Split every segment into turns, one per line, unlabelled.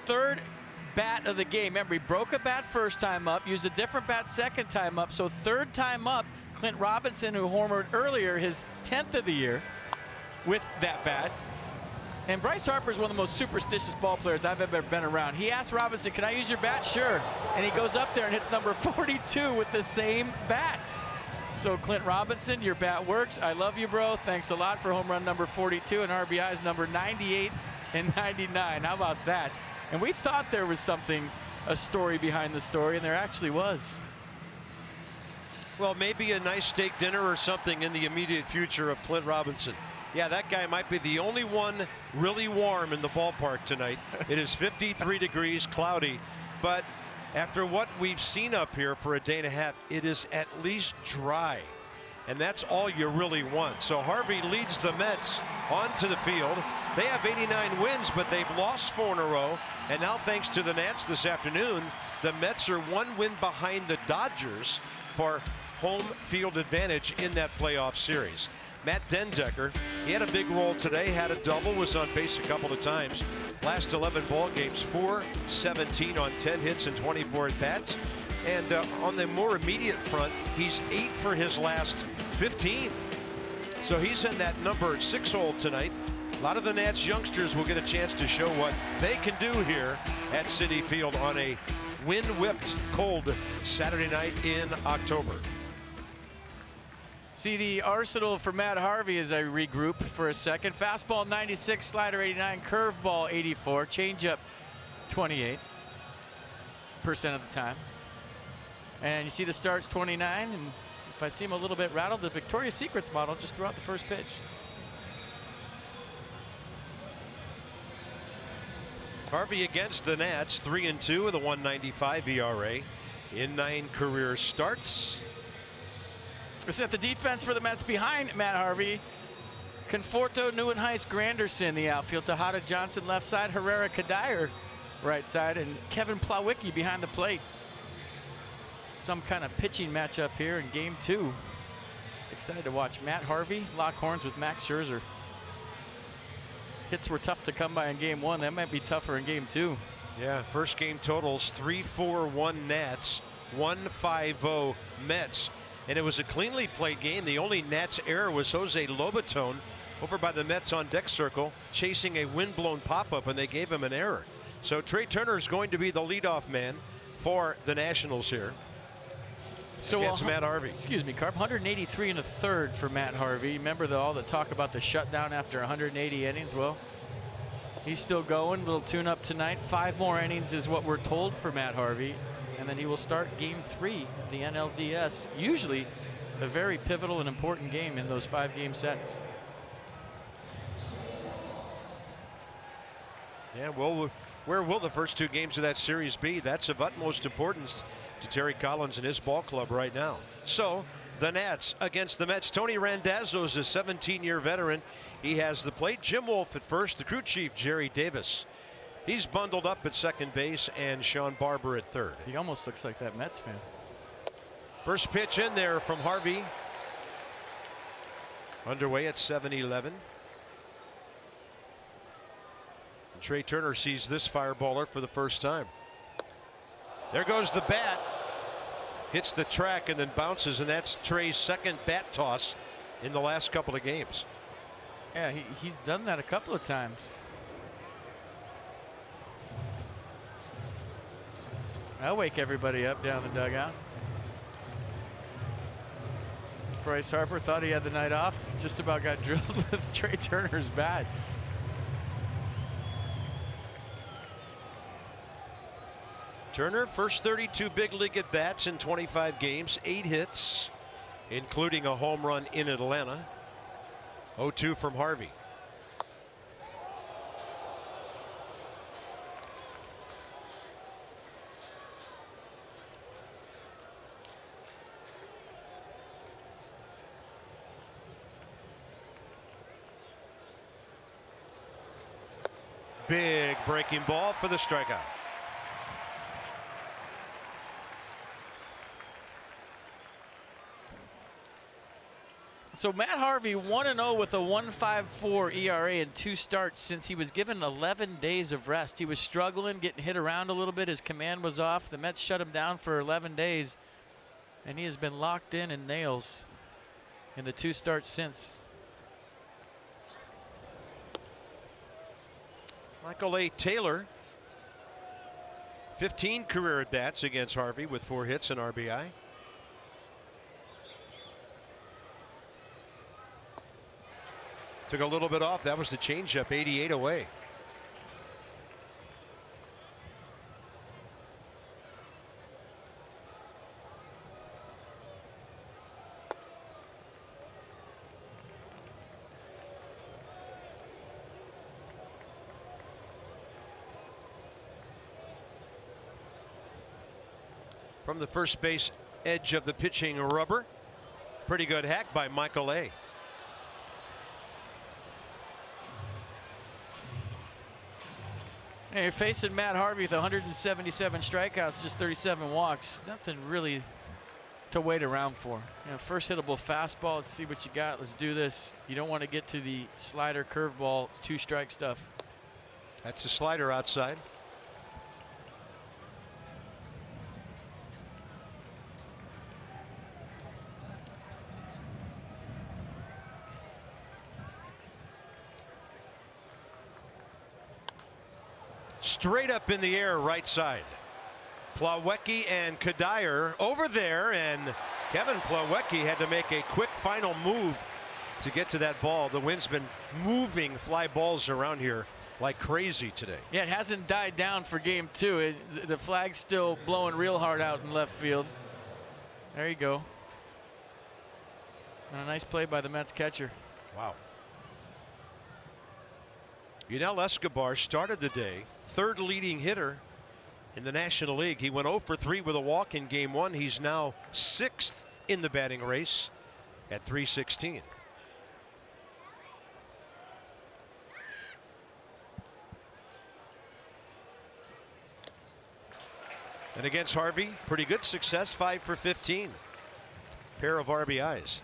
third bat of the game. Remember, he broke a bat first time up, used a different bat second time up, so third time up, Clint Robinson, who homered earlier, his 10th of the year with that bat. And Bryce Harper is one of the most superstitious ball players I've ever been around. He asked Robinson, can I use your bat? Sure. And he goes up there and hits number 42 with the same bat. So Clint Robinson, your bat works. I love you, bro. Thanks a lot for home run number 42 and RBIs number 98 and 99. How about that? And we thought there was something, a story behind the story, and there actually was.
Well, maybe a nice steak dinner or something in the immediate future of Clint Robinson. Yeah, that guy might be the only one really warm in the ballpark tonight. It is 53 degrees, cloudy, but after what we've seen up here for a day and a half, it is at least dry, and that's all you really want. So Harvey leads the Mets onto the field. They have 89 wins, but they've lost 4 in a row, and now thanks to the Nats this afternoon, the Mets are 1 win behind the Dodgers for home field advantage in that playoff series. Matt Dendecker, he had a big role today, had a double, was on base a couple of times. Last 11 ball games, 4-17 on 10 hits and 24 at bats. And on the more immediate front, he's 8 for his last 15. So he's in that number 6 hole tonight. A lot of the Nats youngsters will get a chance to show what they can do here at Citi Field on a wind-whipped cold Saturday night in October.
See the arsenal for Matt Harvey as I regroup for a second. Fastball 96, slider 89, curveball 84, changeup 28% of the time. And you see the starts 29, and if I see him a little bit rattled, the Victoria's Secrets model just threw out the first pitch.
Harvey against the Nats, 3-2 with a 1.95 ERA in 9 career starts.
Set the defense for the Mets behind Matt Harvey. Conforto, Nieuwenhuis, Granderson, the outfield. Tejada, Johnson, left side. Herrera, Cuddyer, right side. And Kevin Plawecki behind the plate. Some kind of pitching matchup here in game 2. Excited to watch Matt Harvey lock horns with Max Scherzer. Hits were tough to come by in game 1. That might be tougher in game 2.
Yeah, first game totals 3-4-1 Nats, 1-5-0 Mets. And it was a cleanly played game. The only Nats error was Jose Lobaton over by the Mets on deck circle chasing a windblown pop-up, and they gave him an error. So Trey Turner is going to be the leadoff man for the Nationals here. So against Matt Harvey.
Excuse me, Carp. 183 and a third for Matt Harvey. Remember all the talk about the shutdown after 180 innings? Well, he's still going. Little tune-up tonight. 5 more innings is what we're told for Matt Harvey. And then he will start game 3 of the NLDS. Usually a very pivotal and important game in those 5-game sets.
Yeah, well, where will the first 2 games of that series be? That's of utmost importance to Terry Collins and his ball club right now. So the Nats against the Mets. Tony Randazzo is a 17-year veteran. He has the plate. Jim Wolf at first. The crew chief, Jerry Davis. He's bundled up at second base, and Sean Barber at third.
He almost looks like that Mets fan.
First pitch in there from Harvey. Underway at 7-11. Trey Turner sees this fireballer for the first time. There goes the bat. Hits the track and then bounces, and that's Trey's second bat toss in the last couple of games.
Yeah, he's done that a couple of times. I'll wake everybody up down the dugout. Bryce Harper thought he had the night off. Just about got drilled with Trey Turner's bat.
Turner, first 32 big league at bats in 25 games, 8 hits, including a home run in Atlanta. 0-2 from Harvey. Big breaking ball for the strikeout.
So Matt Harvey 1-0 with a 1.54 ERA in 2 starts since he was given 11 days of rest. He was struggling, getting hit around a little bit. His command was off. The Mets shut him down for 11 days, and he has been locked in nails in the 2 starts since.
Michael A. Taylor, 15 career at-bats against Harvey with 4 hits and RBI. Took a little bit off. That was the changeup, 88 away. From the first base edge of the pitching rubber. Pretty good hack by Michael A.
Hey, you're facing Matt Harvey with 177 strikeouts, just 37 walks. Nothing really to wait around for. You know, first hittable fastball. Let's see what you got. Let's do this. You don't want to get to the slider curveball. It's 2-strike stuff.
That's a slider outside. Straight up in the air, right side. Plawecki and Cuddyer over there, and Kevin Plawecki had to make a quick final move to get to that ball. The wind's been moving fly balls around here like crazy today.
Yeah, it hasn't died down for game 2. The flag's still blowing real hard out in left field. There you go. And a nice play by the Mets catcher.
Wow. Yunel Escobar started the day 3rd leading hitter in the National League. He went 0 for 3 with a walk in game 1. He's now 6th in the batting race at .316. And against Harvey, pretty good success, 5 for 15. Pair of RBIs.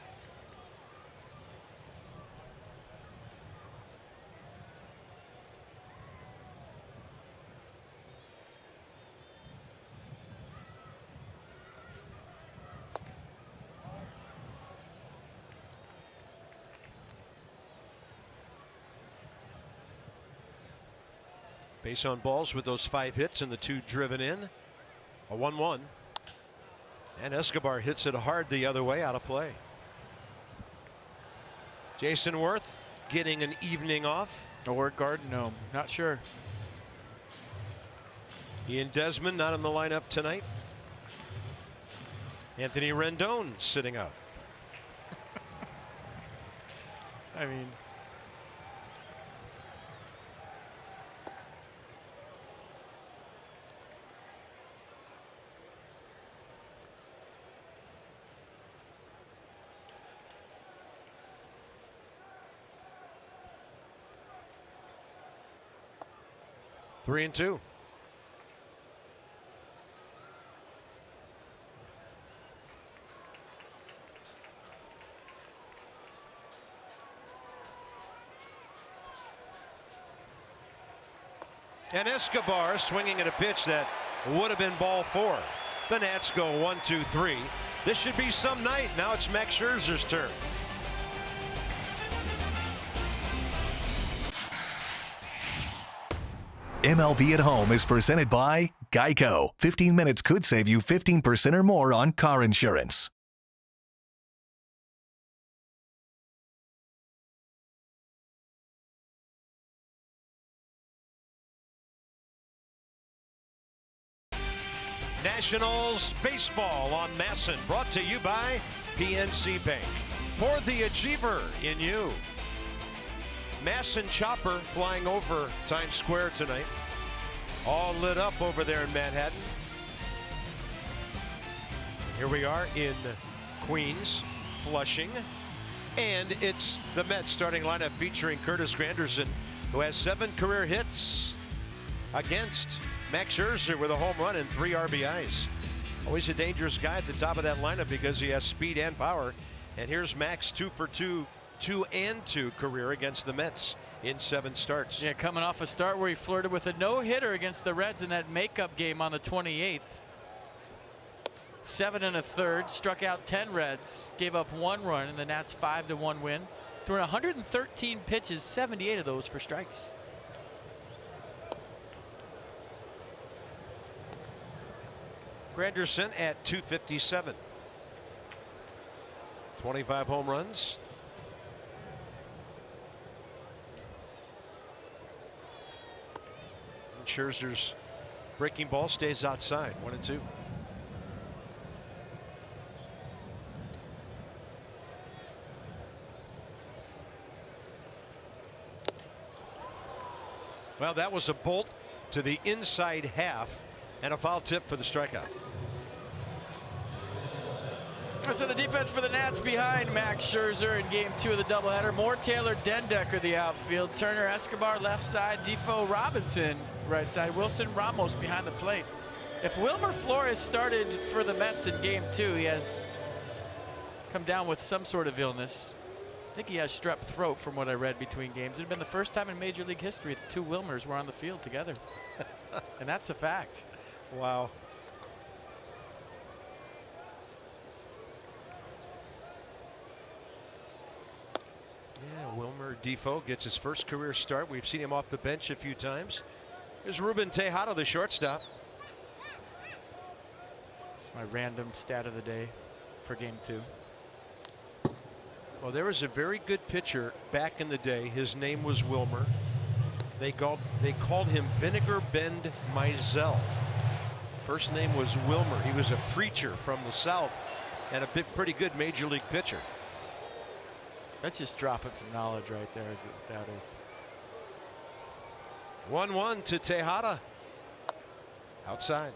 Base on balls with those 5 hits and the 2 driven in. A 1-1. And Escobar hits it hard the other way, out of play. Jason Worth getting an evening off.
Or Gardner, not sure.
Ian Desmond not in the lineup tonight. Anthony Rendon sitting out.
I mean,
Three and 2. And Escobar swinging at a pitch that would have been ball 4. The Nats go 1-2-3. This should be some night. Now it's Max Scherzer's turn.
MLB at Home is presented by Geico. 15 minutes could save you 15% or more on car insurance.
Nationals baseball on Masson, brought to you by PNC Bank. For the achiever in you. Masson chopper flying over Times Square tonight. All lit up over there in Manhattan. Here we are in Queens, Flushing. And it's the Mets starting lineup featuring Curtis Granderson, who has 7 career hits against Max Scherzer with a home run and 3 RBIs. Always a dangerous guy at the top of that lineup because he has speed and power. And here's Max, 2 for 2, 2-and-2 career against the Mets in 7 starts.
Yeah, coming off a start where he flirted with a no-hitter against the Reds in that makeup game on the 28th. 7 1/3, struck out 10 Reds, gave up 1 run in the Nats' 5-1 win. Threw 113 pitches, 78 of those for strikes.
Granderson at 257. 25 home runs. And Scherzer's breaking ball stays outside, 1-2. Well, that was a bolt to the inside half and a foul tip for the strikeout.
So the defense for the Nats behind Max Scherzer in game 2 of the doubleheader. Moore, Taylor, Dendecker the outfield. Turner, Escobar left side. Defoe, Robinson right side. Wilson, Ramos behind the plate. If Wilmer Flores started for the Mets in game 2, he has come down with some sort of illness. I think he has strep throat from what I read between games. It had been the first time in Major League history that 2 Wilmers were on the field together. And that's a fact.
Wow. Yeah, Wilmer Defoe gets his first career start. We've seen him off the bench a few times. Here's Ruben Tejada, the shortstop.
It's my random stat of the day for game 2.
Well, there was a very good pitcher back in the day. His name was Wilmer. They called him Vinegar Bend Mizell. First name was Wilmer. He was a preacher from the South and a pretty good major league pitcher.
That's just dropping some knowledge right there, is what that is.
1-1 to Tejada. Outside.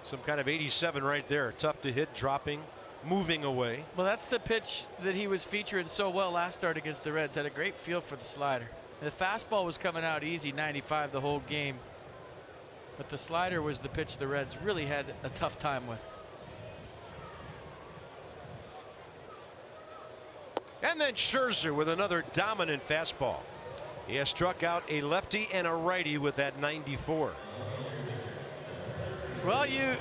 Some kind of 87 right there. Tough to hit, dropping, moving away.
Well, that's the pitch that he was featuring so well last start against the Reds. Had a great feel for the slider. The fastball was coming out easy, 95 the whole game. But the slider was the pitch the Reds really had a tough time with.
And then Scherzer with another dominant fastball. He has struck out a lefty and a righty with that 94.
Well, you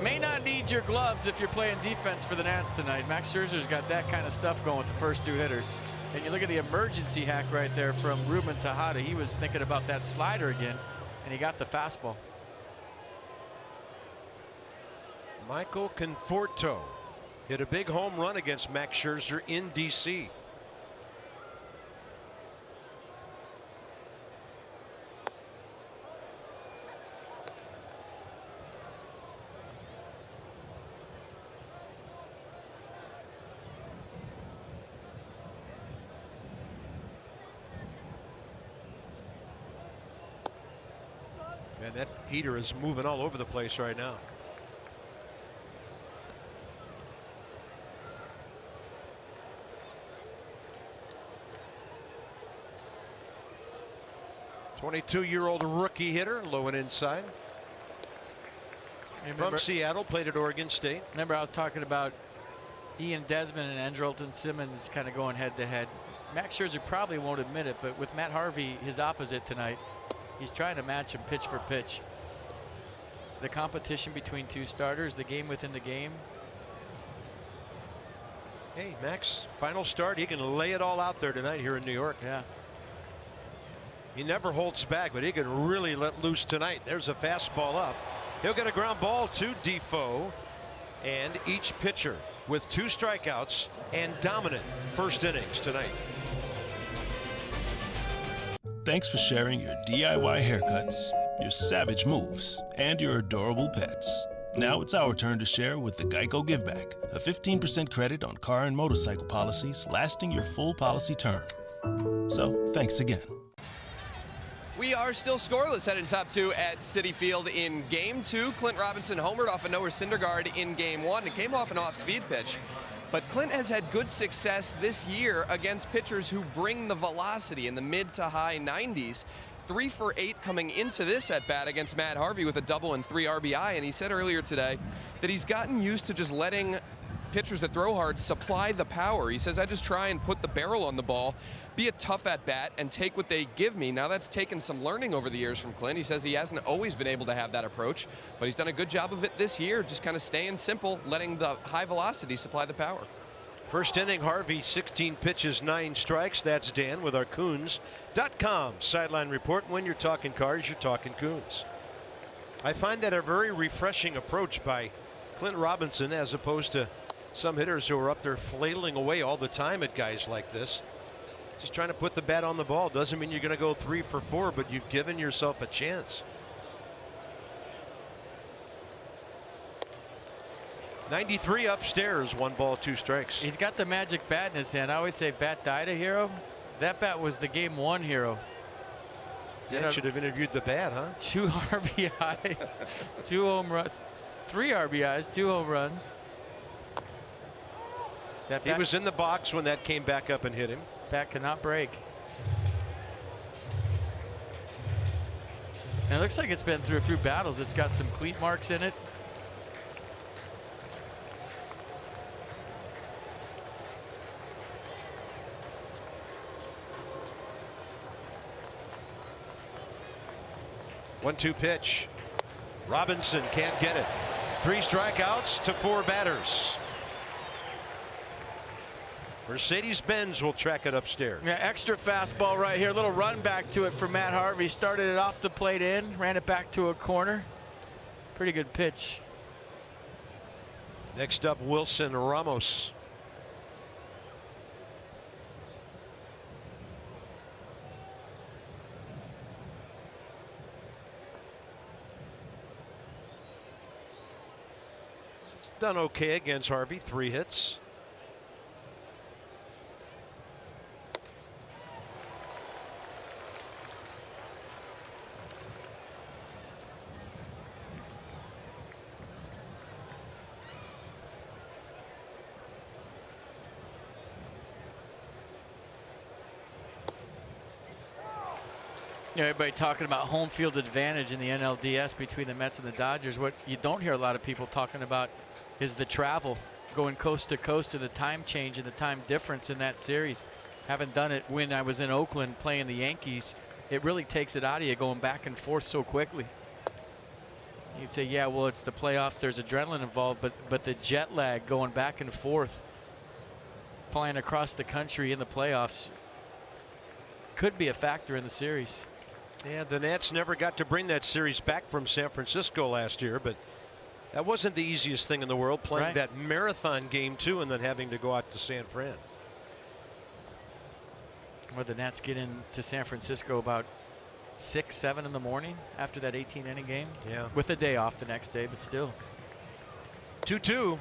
may not need your gloves if you're playing defense for the Nats tonight. Max Scherzer's got that kind of stuff going with the first 2 hitters. And you look at the emergency hack right there from Ruben Tejada. He was thinking about that slider again, and he got the fastball.
Michael Conforto hit a big home run against Max Scherzer in D.C. And that heater is moving all over the place right now. '22-year-old rookie hitter, low and inside. From Seattle, played at Oregon State.
Remember, I was talking about Ian Desmond and Andrelton Simmons kind of going head to head. Max Scherzer probably won't admit it, but with Matt Harvey, his opposite tonight, he's trying to match him pitch for pitch. The competition between 2 starters, the game within the game.
Hey, Max, final start. He can lay it all out there tonight here in New York.
Yeah.
He never holds back, but he can really let loose tonight. There's a fastball up. He'll get a ground ball to Defoe. And each pitcher with 2 strikeouts and dominant first innings tonight.
Thanks for sharing your DIY haircuts, your savage moves, and your adorable pets. Now it's our turn to share with the Geico Give Back, a 15% credit on car and motorcycle policies lasting your full policy term. So, thanks again.
We are still scoreless heading top 2 at Citi Field in Game 2. Clint Robinson homered off a Noah Syndergaard in Game 1. It came off an off-speed pitch. But Clint has had good success this year against pitchers who bring the velocity in the mid to high 90s. 3 for 8 coming into this at-bat against Matt Harvey with a double and 3 RBI. And he said earlier today that he's gotten used to just letting pitchers that throw hard supply the power. He says, I just try and put the barrel on the ball, be a tough at-bat, and take what they give me. Now, that's taken some learning over the years from Clint. He says he hasn't always been able to have that approach, but he's done a good job of it this year, just kind of staying simple, letting the high velocity supply the power.
First inning, Harvey, 16 pitches, 9 strikes. That's Dan with our Coons.com sideline report. When you're talking Cars, you're talking Coons. I find that a very refreshing approach by Clint Robinson, as opposed to some hitters who are up there flailing away all the time at guys like this. Just trying to put the bat on the ball. Doesn't mean you're going to go 3 for 4, but you've given yourself a chance. 93 upstairs, 1 ball, 2 strikes.
He's got the magic bat in his hand. I always say bat died a hero. That bat was the Game 1 hero.
Dan should have interviewed the bat, huh?
2 RBIs, 2 home runs, 3 RBIs, 2 home runs. That
he was in the box when that came back up and hit him.
Bat cannot break. And it looks like it's been through a few battles. It's got some cleat marks in it.
One-two pitch. Robinson can't get it. 3 strikeouts to 4 batters. Mercedes-Benz will track it upstairs.
Yeah, extra fastball right here. A little run back to it for Matt Harvey. Started it off the plate in, ran it back to a corner. Pretty good pitch.
Next up, Wilson Ramos. Done okay against Harvey, 3 hits.
You know, everybody talking about home field advantage in the NLDS between the Mets and the Dodgers. What you don't hear a lot of people talking about is the travel, going coast to coast, and the time change and the time difference in that series. Haven't done it when I was in Oakland playing the Yankees. It really takes it out of you going back and forth so quickly. You'd say, yeah, well, it's the playoffs, there's adrenaline involved, but the jet lag going back and forth, flying across the country in the playoffs, could be a factor in the series.
Yeah, the Nats never got to bring that series back from San Francisco last year, but that wasn't the easiest thing in the world, playing that marathon game too and then having to go out to San Fran.
Where the Nats get into San Francisco about 6, 7 in the morning after that 18-inning game.
Yeah.
With a day off the next day, but still.
2-2.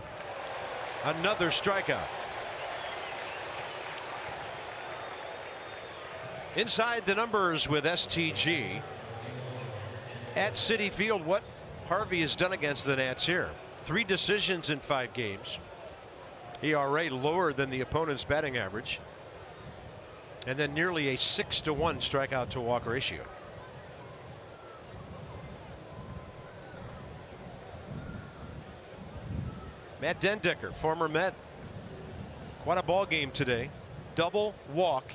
Another strikeout. Inside the numbers with STG. At Citi Field, what Harvey has done against the Nats here. 3 decisions in 5 games. ERA lower than the opponent's batting average. And then nearly a 6-to-1 strikeout to walk ratio. Matt Dendecker, former Met. Quite a ball game today. Double, walk,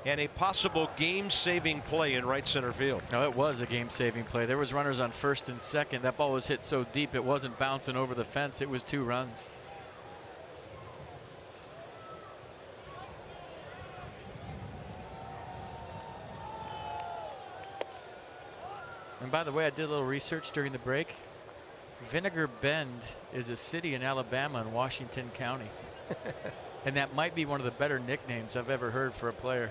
and a possible game-saving play in right center field.
No, it was a game-saving play. There was runners on first and second. That ball was hit so deep it wasn't bouncing over the fence. It was 2 runs. And by the way, I did a little research during the break. Vinegar Bend is a city in Alabama in Washington County. And that might be one of the better nicknames I've ever heard for a player.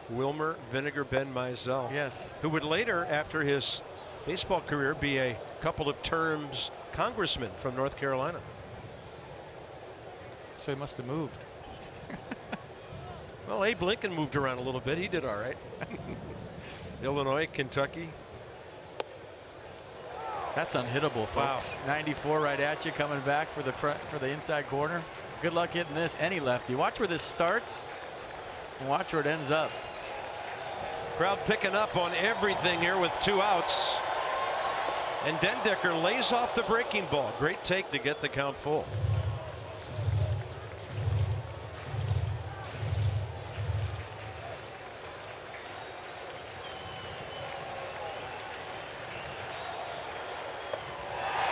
Wilmer Vinegar Bend Mizell.
Yes.
Who would later, after his baseball career, be a couple of terms congressman from North Carolina.
So he must have moved.
Well, Abe Lincoln moved around a little bit. He did all right. Illinois, Kentucky.
That's unhittable, folks.
Wow.
94 right at you, coming back for the front, for the inside corner. Good luck hitting this, any lefty. Watch where this starts and watch where it ends up.
Crowd picking up on everything here with 2 outs. And Dendecker lays off the breaking ball. Great take to get the count full.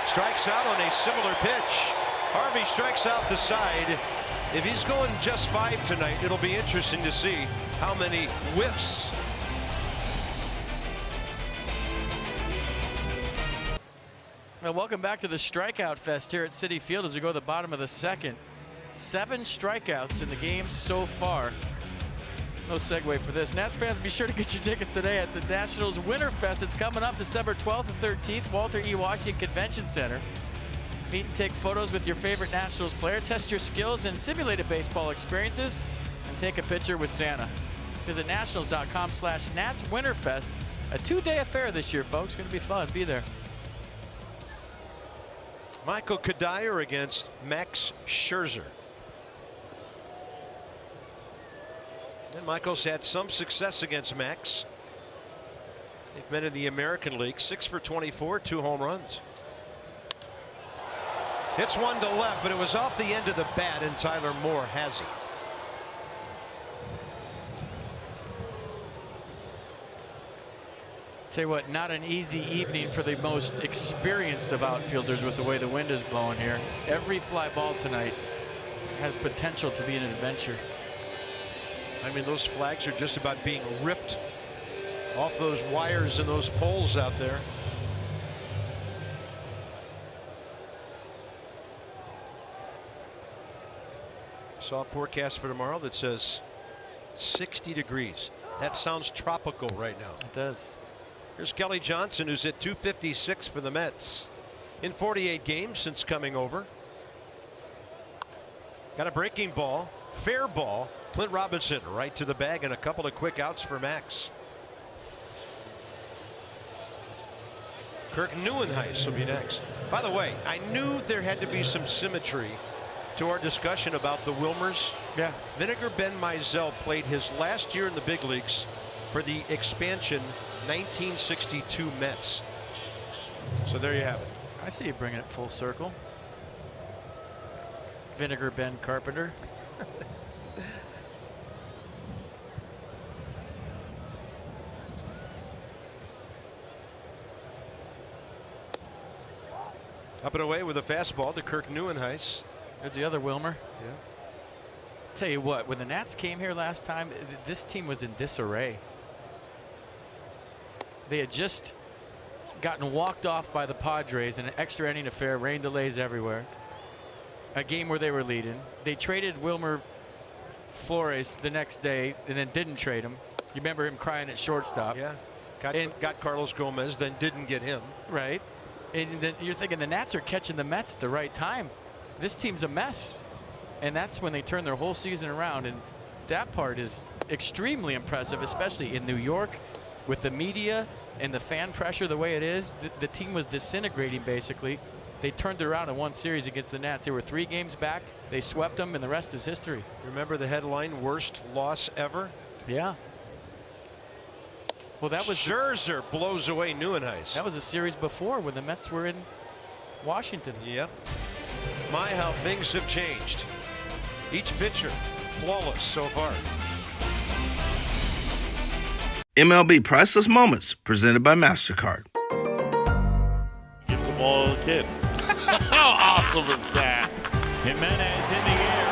Strikes out on a similar pitch. Harvey strikes out the side. If he's going just 5 tonight, it'll be interesting to see how many whiffs.
Well, welcome back to the strikeout fest here at Citi Field as we go to the bottom of the second. 7 strikeouts in the game so far. No segue for this. Nats fans, be sure to get your tickets today at the Nationals Winterfest. It's coming up December 12th and 13th, Walter E. Washington Convention Center. Meet and take photos with your favorite Nationals player, test your skills in simulated baseball experiences, and take a picture with Santa. Visit nationals.com/Nats Winterfest. A 2-day affair this year, folks. Going to be fun. Be there.
Michael Cuddyer against Max Scherzer. And Michael's had some success against Max. They've met in the American League. 6 for 24, 2 home runs. Hits one to left, but it was off the end of the bat, and Tyler Moore has it.
Tell you what, not an easy evening for the most experienced of outfielders with the way the wind is blowing here. Every fly ball tonight has potential to be an adventure.
I mean, those flags are just about being ripped off those wires and those poles out there. Saw a forecast for tomorrow that says 60 degrees. That sounds tropical right now.
It does.
Here's Kelly Johnson, who's at 256 for the Mets in 48 games since coming over. Got a breaking ball, fair ball. Clint Robinson right to the bag, and a couple of quick outs for Max. Kirk Neuenhuis will be next. By the way, I knew there had to be some symmetry to our discussion about the Wilmers.
Yeah.
Vinegar Ben Mizell played his last year in the big leagues for the expansion 1962 Mets. So there you have it.
I see you bringing it full circle. Vinegar Ben Carpenter.
Up and away with a fastball to Kirk Neuenhuis.
There's the other Wilmer.
Yeah.
Tell you what, when the Nats came here last time, this team was in disarray. They had just gotten walked off by the Padres in an extra inning affair, rain delays everywhere. A game where they were leading. They traded Wilmer Flores the next day and then didn't trade him. You remember him crying at shortstop.
Yeah. Got Carlos Gomez, then didn't get him.
Right. And then you're thinking the Nats are catching the Mets at the right time. This team's a mess. And that's when they turn their whole season around. And that part is extremely impressive, especially in New York with the media and the fan pressure the way it is. The team was disintegrating basically. They turned it around in one series against the Nats. They were 3 games back. They swept them, and the rest is history.
Remember the headline, worst loss ever?
Yeah. Well, that was
Scherzer blows away Neuenhuis.
That was a series before when the Mets were in Washington.
Yep. My, how things have changed. Each pitcher flawless so far.
MLB Priceless Moments, presented by MasterCard.
Gives the ball to the kid. How awesome is that? Jimenez in the air.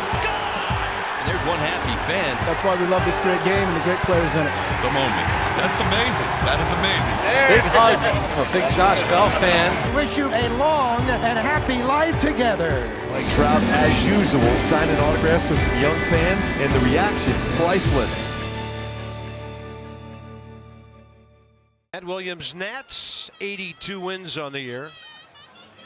And there's one happy fan.
That's why we love this great game and the great players in it.
The moment. That's amazing. That is amazing.
Big hug. A big Josh Bell fan.
Wish you a long and happy life together.
Like Trout, as usual, signing autographs with some young fans, and the reaction, priceless.
Matt Williams, Nats, 82 wins on the year.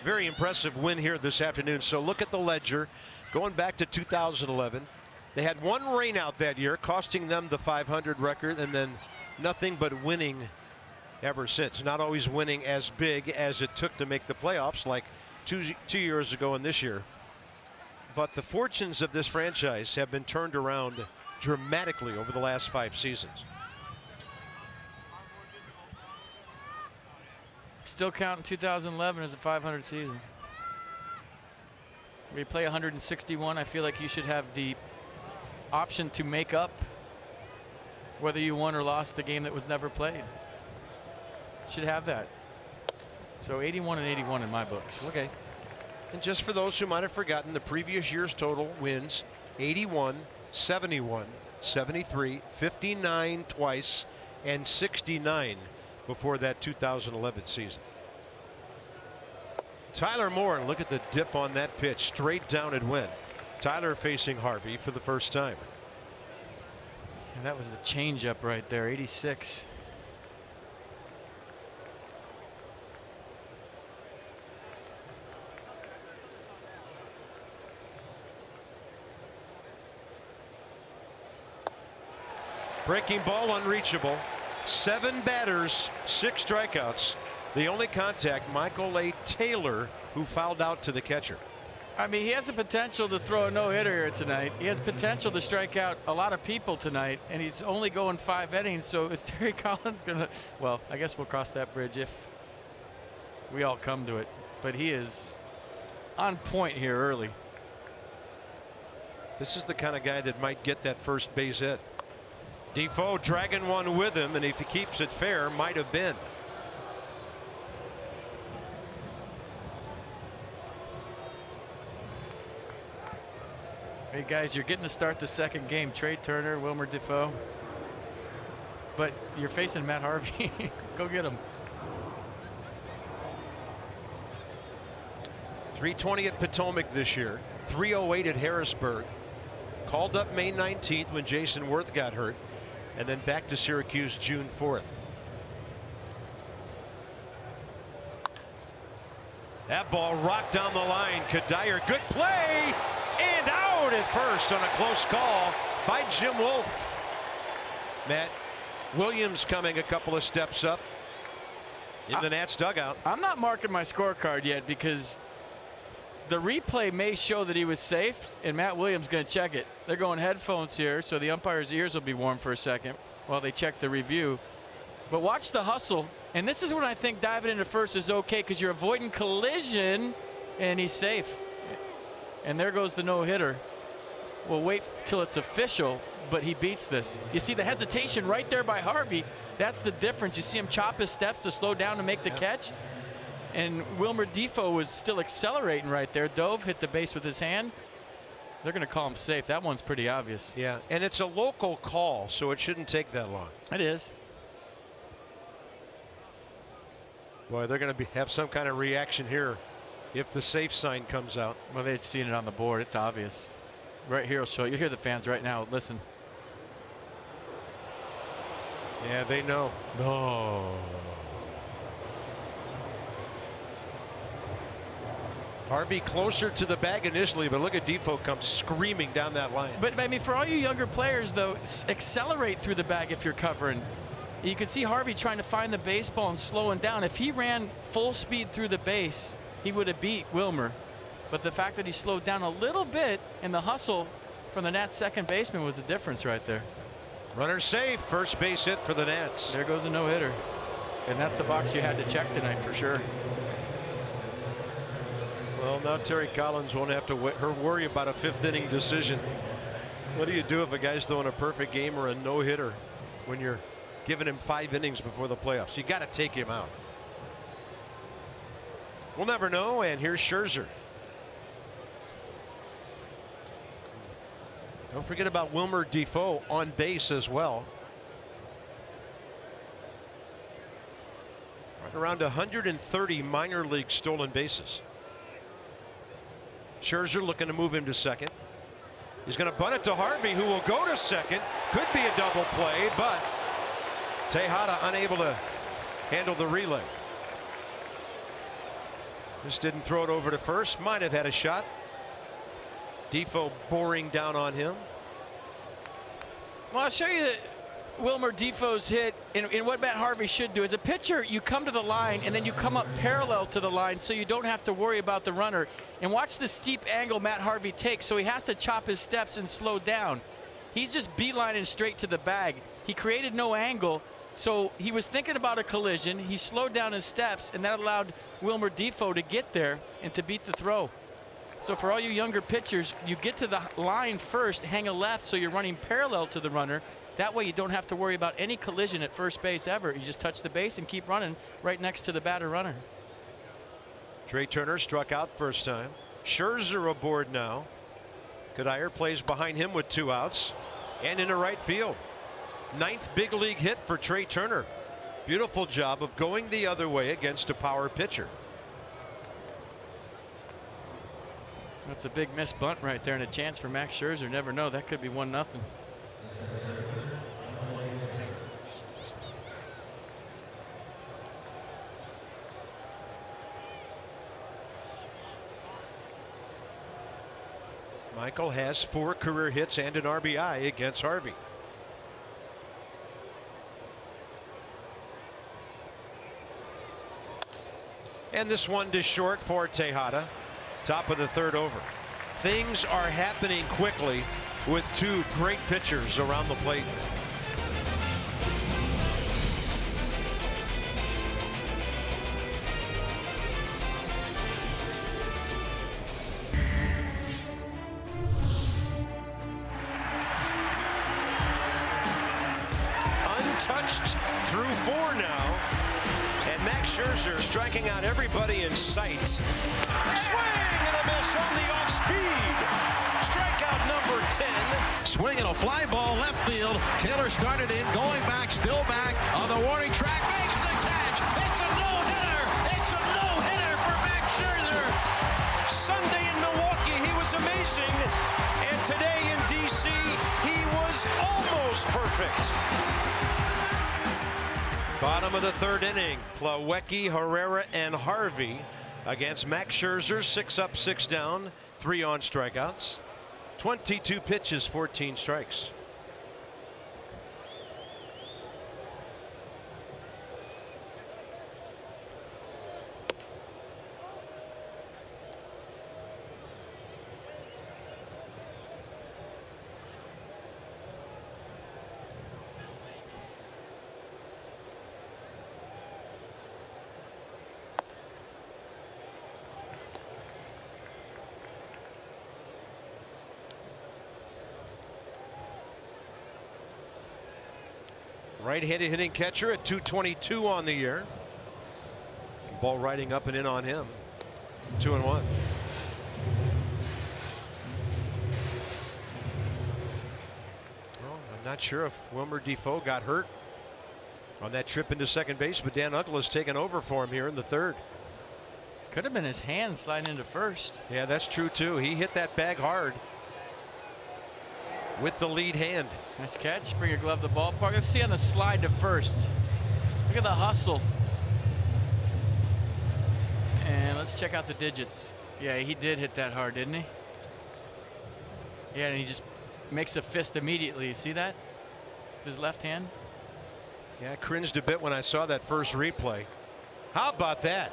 Very impressive win here this afternoon. So look at the ledger. Going back to 2011. They had one rainout that year, costing them the 500 record, and then nothing but winning ever since. Not always winning as big as it took to make the playoffs, like two years ago and this year. But the fortunes of this franchise have been turned around dramatically over the last 5 seasons.
Still counting 2011 as a 500 season. Where you play 161, I feel like you should have the option to make up whether you won or lost the game that was never played. Should have that. So 81 and 81 in my books.
Okay. And just for those who might have forgotten, the previous year's total wins 81, 71, 73, 59 twice, and 69 before that 2011 season. Tyler Moore, and look at the dip on that pitch. Straight down it went. Tyler facing Harvey for the first time.
And that was the changeup right there, 86.
Breaking ball unreachable. 7 batters, 6 strikeouts. The only contact, Michael A. Taylor, who fouled out to the catcher.
I mean, he has the potential to throw a no-hitter here tonight. He has potential to strike out a lot of people tonight, and he's only going 5 innings. So is Terry Collins gonna? Well, I guess we'll cross that bridge if we all come to it. But he is on point here early.
This is the kind of guy that might get that first base hit. Defoe dragging one with him, and if he keeps it fair, might have been.
Hey guys, you're getting to start the second game. Trey Turner, Wilmer Defoe. But you're facing Matt Harvey. Go get him.
320 at Potomac this year. 308 at Harrisburg. Called up May 19th when Jason Worth got hurt. And then back to Syracuse June 4th. That ball rocked down the line. Cuddyer, good play. And out at first on a close call by Jim Wolf. Matt Williams coming a couple of steps up in the Nats dugout.
I'm not marking my scorecard yet because the replay may show that he was safe, and Matt Williams going to check it. They're going headphones here, so the umpire's ears will be warm for a second while they check the review. But watch the hustle, and this is when I think diving into first is okay because you're avoiding collision, and he's safe. And there goes the no-hitter. We'll wait till it's official, but he beats this. You see the hesitation right there by Harvey. That's the difference. You see him chop his steps to slow down to make the catch. And Wilmer Defoe was still accelerating right there. Dove hit the base with his hand. They're going to call him safe. That one's pretty obvious.
Yeah, and it's a local call, so it shouldn't take that long.
It is.
Boy, they're going to have some kind of reaction here if the safe sign comes out.
Well, they'd seen it on the board. It's obvious. Right here will show you. You hear the fans right now. Listen.
Yeah, they know.
Oh.
Harvey closer to the bag initially, but look at Defoe come screaming down that line.
But I mean, for all you younger players, though, accelerate through the bag if you're covering. You can see Harvey trying to find the baseball and slowing down. If he ran full speed through the base, he would have beat Wilmer. But the fact that he slowed down a little bit in the hustle from the Nats second baseman was the difference right there.
Runner safe, first base hit for the Nats.
There goes a no-hitter. And that's a box you had to check tonight for sure.
Well, now Terry Collins won't have to worry about a 5th inning decision. What do you do if a guy's throwing a perfect game or a no-hitter when you're giving him 5 innings before the playoffs? You got to take him out. We'll never know. And here's Scherzer. Don't forget about Wilmer Defoe on base as well. Right around 130 minor league stolen bases. Scherzer looking to move him to second. He's going to bunt it to Harvey, who will go to second. Could be a double play, but Tejada unable to handle the relay. Just didn't throw it over to first. Might have had a shot. Defoe boring down on him.
Well, I'll show you Wilmer Defoe's hit, and what Matt Harvey should do. As a pitcher, you come to the line and then you come up parallel to the line so you don't have to worry about the runner. And watch the steep angle Matt Harvey takes, so he has to chop his steps and slow down. He's just beelining straight to the bag. He created no angle, so he was thinking about a collision. He slowed down his steps, and that allowed Wilmer Defoe to get there and to beat the throw. So for all you younger pitchers, you get to the line first, hang a left so you're running parallel to the runner. That way you don't have to worry about any collision at first base ever. You just touch the base and keep running right next to the batter runner.
Trey Turner struck out first time. Scherzer aboard now. Cuddyer plays behind him with 2 outs and into right field. 9th big league hit for Trey Turner. Beautiful job of going the other way against a power pitcher.
That's a big missed bunt right there and a chance for Max Scherzer. Never know, that could be 1-0.
Michael has 4 career hits and an RBI against Harvey. And this one to short for Tejada. Top of the 3rd over. Things are happening quickly with 2 great pitchers around the plate. Untouched through 4 now. And Max Scherzer striking out everybody in sight. Swing and a miss on the off speed. Strikeout number 10.
Swing and a fly ball left field. Taylor started in, going back, still back on the warning track. Makes the catch. It's a no-hitter. It's a no-hitter for Max Scherzer.
Sunday in Milwaukee, he was amazing. And today in D.C., he was almost perfect. Bottom of the 3rd inning. Plawecki, Herrera, and Harvey against Max Scherzer. 6 up, 6 down, 3 on strikeouts. 22 pitches, 14 strikes. Right-handed hitting catcher at .222 on the year. Ball riding up and in on him. 2-1. Well, I'm not sure if Wilmer Defoe got hurt on that trip into second base, but Dan Uggla's taken over for him here in the 3rd.
Could have been his hand sliding into first.
Yeah, that's true too. He hit that bag hard with the lead hand.
Nice catch. Bring your glove to the ballpark. Let's see on the slide to first. Look at the hustle. And let's check out the digits. Yeah, he did hit that hard, didn't he? Yeah, and he just makes a fist immediately. You see that? With his left hand.
Yeah, I cringed a bit when I saw that first replay. How about that?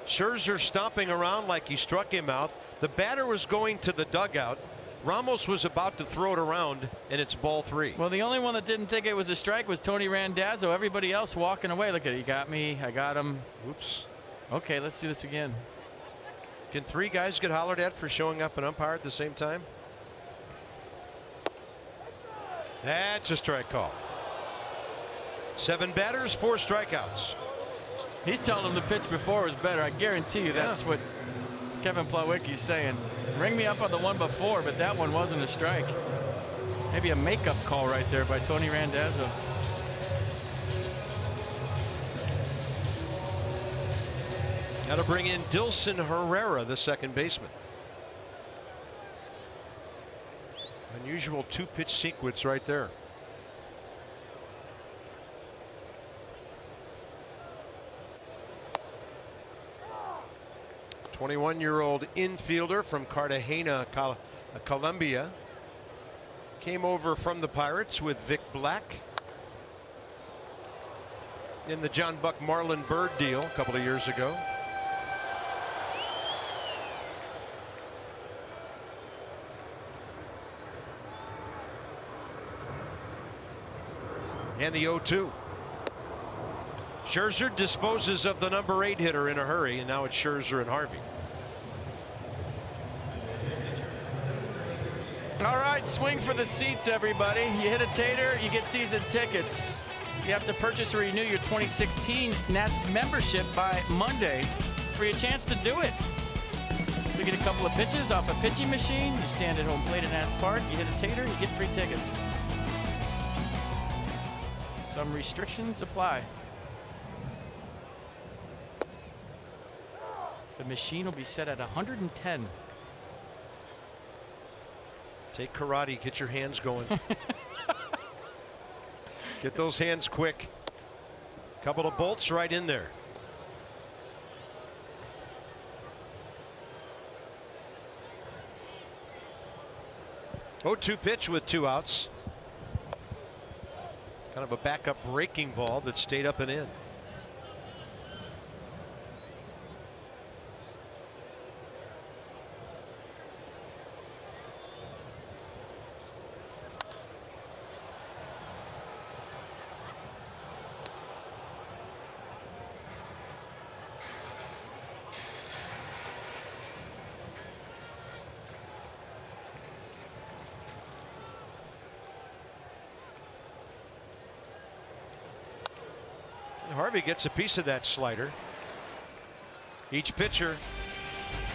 Scherzer stomping around like he struck him out. The batter was going to the dugout. Ramos was about to throw it around, and it's ball 3.
Well, the only one that didn't think it was a strike was Tony Randazzo. Everybody else walking away. Look at it. He got me. I got him.
Oops.
Okay, let's do this again.
Can 3 guys get hollered at for showing up and umpire at the same time? That's a strike call. 7 batters, 4 strikeouts.
He's telling him the pitch before was better. I guarantee you that's what Kevin Plawecki's saying. Ring me up on the one before, but that one wasn't a strike. Maybe a makeup call right there by Tony Randazzo.
Got to bring in Dilson Herrera, the second baseman. Unusual 2-pitch sequence right there. A 21-year-old infielder from Cartagena, Colombia. Came over from the Pirates with Vic Black. in the John Buck Marlon Byrd deal a couple of years ago. And the 0-2. Scherzer disposes of the number 8 hitter in a hurry, and now it's Scherzer and Harvey.
All right, swing for the seats, everybody. You hit a tater, you get season tickets. You have to purchase or renew your 2016 Nats membership by Monday for your chance to do it. So you get a couple of pitches off a pitching machine. You stand at home plate at Nats Park. You hit a tater, you get free tickets. Some restrictions apply. The machine will be set at 110.
Take karate, get your hands going. Get those hands quick. Couple of bolts right in there. Oh, 2 pitch with 2 outs. Kind of a backup breaking ball that stayed up and in. Harvey gets a piece of that slider. Each pitcher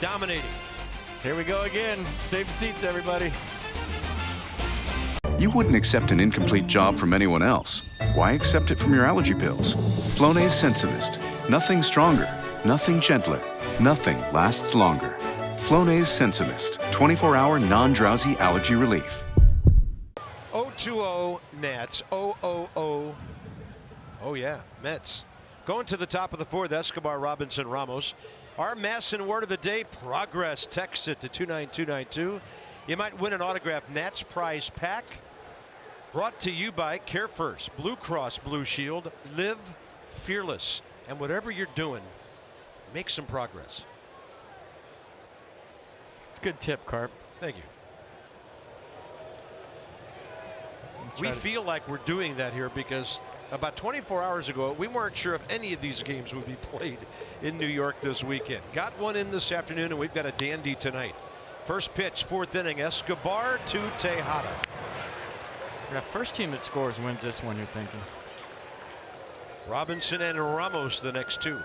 dominating.
Here we go again. Save seats, everybody.
You wouldn't accept an incomplete job from anyone else. Why accept it from your allergy pills? Flonase Sensimist. Nothing stronger, nothing gentler, nothing lasts longer. Flonase Sensimist. 24-hour non-drowsy allergy relief.
0-2-0 Nats. 0-0-0. Oh yeah, Mets. Going to the top of the 4th, Escobar, Robinson, Ramos. Our Masson word of the day, progress. Text it to 29292. You might win an autographed Nats prize pack. Brought to you by Care First, Blue Cross Blue Shield. Live fearless. And whatever you're doing, make some progress.
It's a good tip, Carp.
Thank you. We feel like we're doing that here because about 24 hours ago, we weren't sure if any of these games would be played in New York this weekend. Got one in this afternoon, and we've got a dandy tonight. First pitch, 4th inning, Escobar to Tejada.
Yeah, first team that scores wins this one, you're thinking.
Robinson and Ramos the next 2.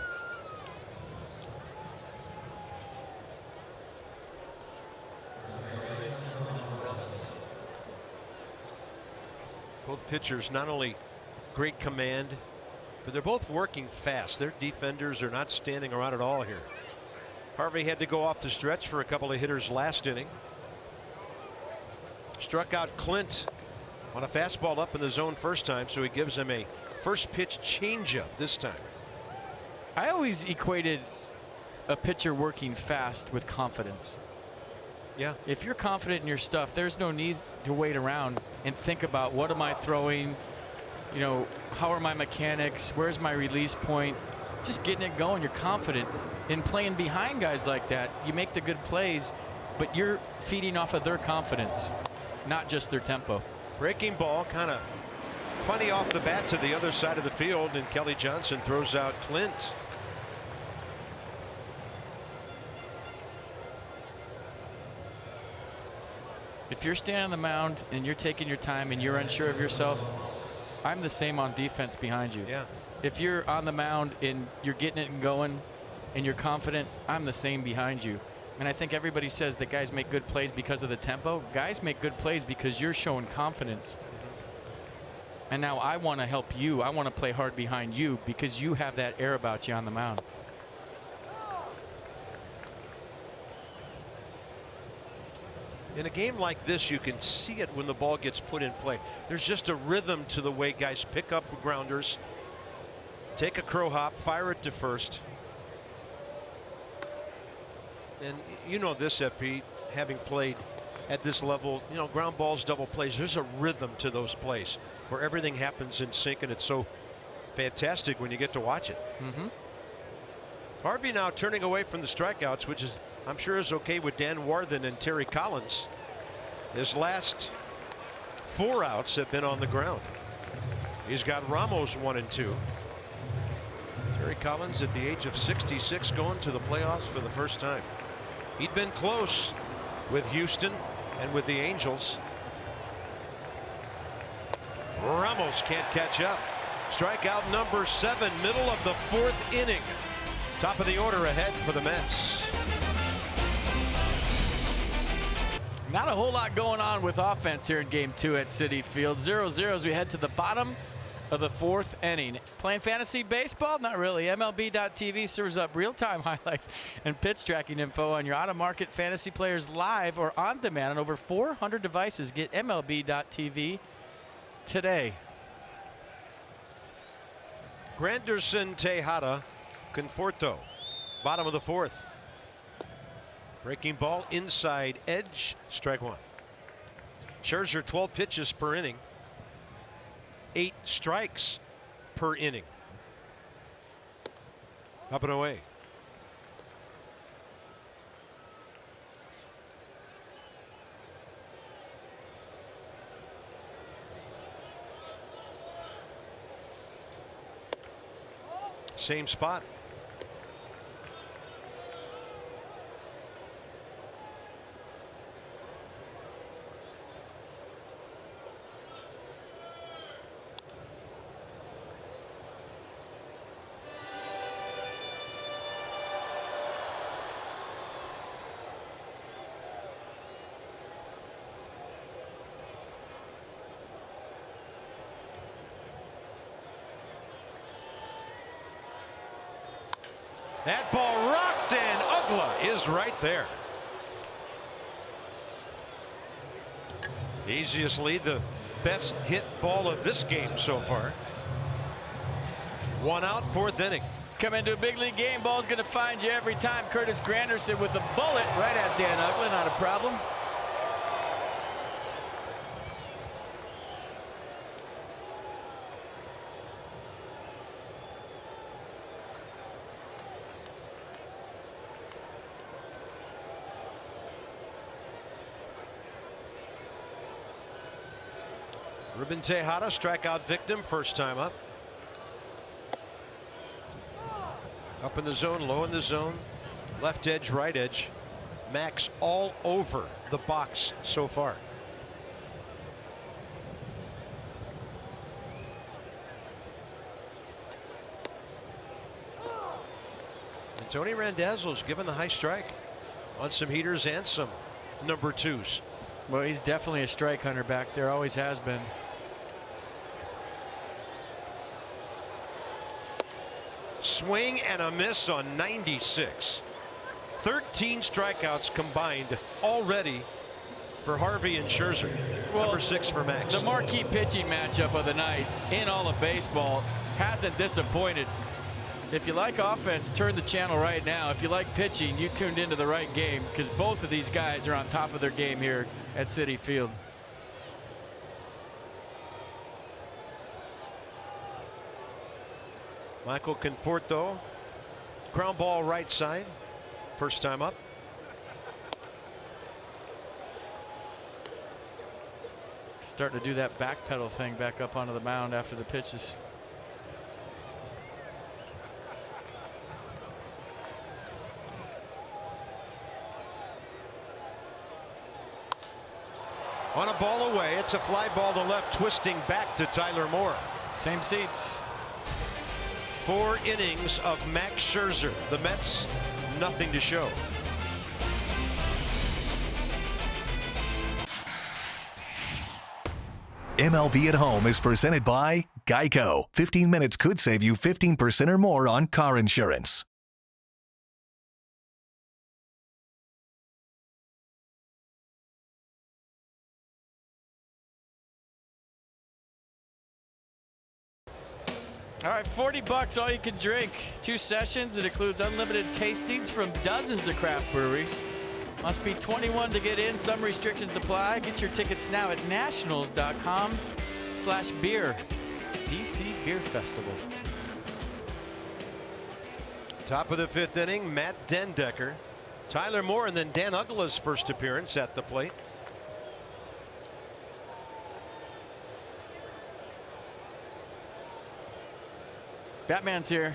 Both pitchers not only great command, but they're both working fast. Their defenders are not standing around at all here. Harvey had to go off the stretch for a couple of hitters last inning. Struck out Clint on a fastball up in the zone first time, so he gives him a first pitch changeup this time.
I always equated a pitcher working fast with confidence.
Yeah.
If you're confident in your stuff, there's no need to wait around and think about what am I throwing, you know, how are my mechanics, where's my release point. Just getting it going. You're confident in playing behind guys like that. You make the good plays, but you're feeding off of their confidence, not just their tempo.
Breaking ball, kind of funny off the bat to the other side of the field, and Kelly Johnson throws out Clint.
If you're standing on the mound and you're taking your time and you're unsure of yourself, I'm the same on defense behind you.
Yeah.
If you're on the mound and you're getting it and going and you're confident, I'm the same behind you. And I think everybody says that guys make good plays because of the tempo. Guys make good plays because you're showing confidence. And now I want to help you. I want to play hard behind you because you have that air about you on the mound.
In a game like this, you can see it when the ball gets put in play. There's just a rhythm to the way guys pick up grounders, take a crow hop, fire it to first. And you know this, FP, having played at this level, you know, ground balls, double plays, there's a rhythm to those plays where everything happens in sync, and it's so fantastic when you get to watch it. Harvey now turning away from the strikeouts, which is, I'm sure, is okay with Dan Warthen and Terry Collins. His last 4 outs have been on the ground. He's got Ramos 1 and 2. Terry Collins at the age of 66 going to the playoffs for the first time. He'd been close with Houston and with the Angels. Ramos can't catch up. Strikeout number 7, middle of the 4th inning. Top of the order ahead for the Mets.
Not a whole lot going on with offense here in game 2 at Citi Field. 0-0 as we head to the bottom of the 4th inning. Playing fantasy baseball? Not really. MLB.tv serves up real-time highlights and pitch tracking info on your out-of-market fantasy players live or on demand on over 400 devices. Get MLB.tv today.
Granderson, Tejada, Conforto, bottom of the 4th. Breaking ball inside edge, strike 1. Scherzer 12 pitches per inning, 8 strikes per inning. Up and away. Same spot. That ball rocked, and Ugla is right there. Easily the best hit ball of this game so far. 1 out, 4th inning.
Come into a big league game, ball's going to find you every time. Curtis Granderson with a bullet right at Dan Ugla, not a problem.
Ruben Tejada, strikeout victim, first time up. Up in the zone, low in the zone, left edge, right edge. Max all over the box so far. And Tony Randazzo's given the high strike on some heaters and some number 2s.
Well, he's definitely a strike hunter back there, always has been.
Swing and a miss on 96. 13 strikeouts combined already for Harvey and Scherzer. Well, number 6 for Max.
The marquee pitching matchup of the night in all of baseball hasn't disappointed. If you like offense, turn the channel right now. If you like pitching, you tuned into the right game, because both of these guys are on top of their game here at Citi Field.
Michael Conforto, ground ball right side, first time up.
Starting to do that back pedal thing back up onto the mound after the pitches.
On a ball away, it's a fly ball to left, twisting back to Tyler Moore.
Same seats.
4 innings of Max Scherzer. The Mets, nothing to show.
MLB at Home is presented by Geico. 15 minutes could save you 15% or more on car insurance.
All right, $40 all you can drink. 2 sessions. It includes unlimited tastings from dozens of craft breweries. Must be 21 to get in. Some restrictions apply. Get your tickets now at nationals.com/beer. DC Beer Festival.
Top of the 5th inning, Matt Dendecker, Tyler Moore, and then Dan Uggla's first appearance at the plate.
Batman's here.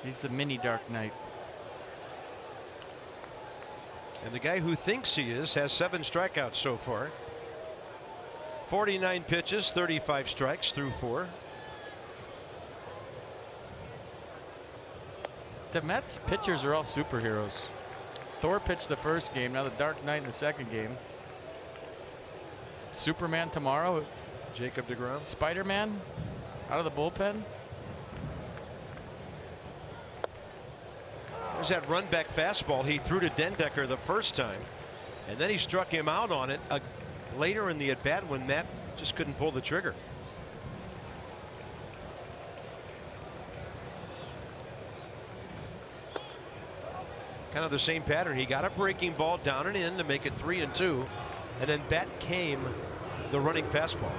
He's the mini Dark Knight.
And the guy who thinks he is has 7 strikeouts so far. 49 pitches, 35 strikes through 4.
The Mets pitchers are all superheroes. Thor pitched the first game, now the Dark Knight in the second game. Superman tomorrow.
Jacob deGrom.
Spider-Man out of the bullpen.
There's that run back fastball he threw to Dendecker the first time, and then he struck him out on it later in the at bat when Matt just couldn't pull the trigger. Kind of the same pattern. He got a breaking ball down and in to make it 3-2, and then back came the running fastball.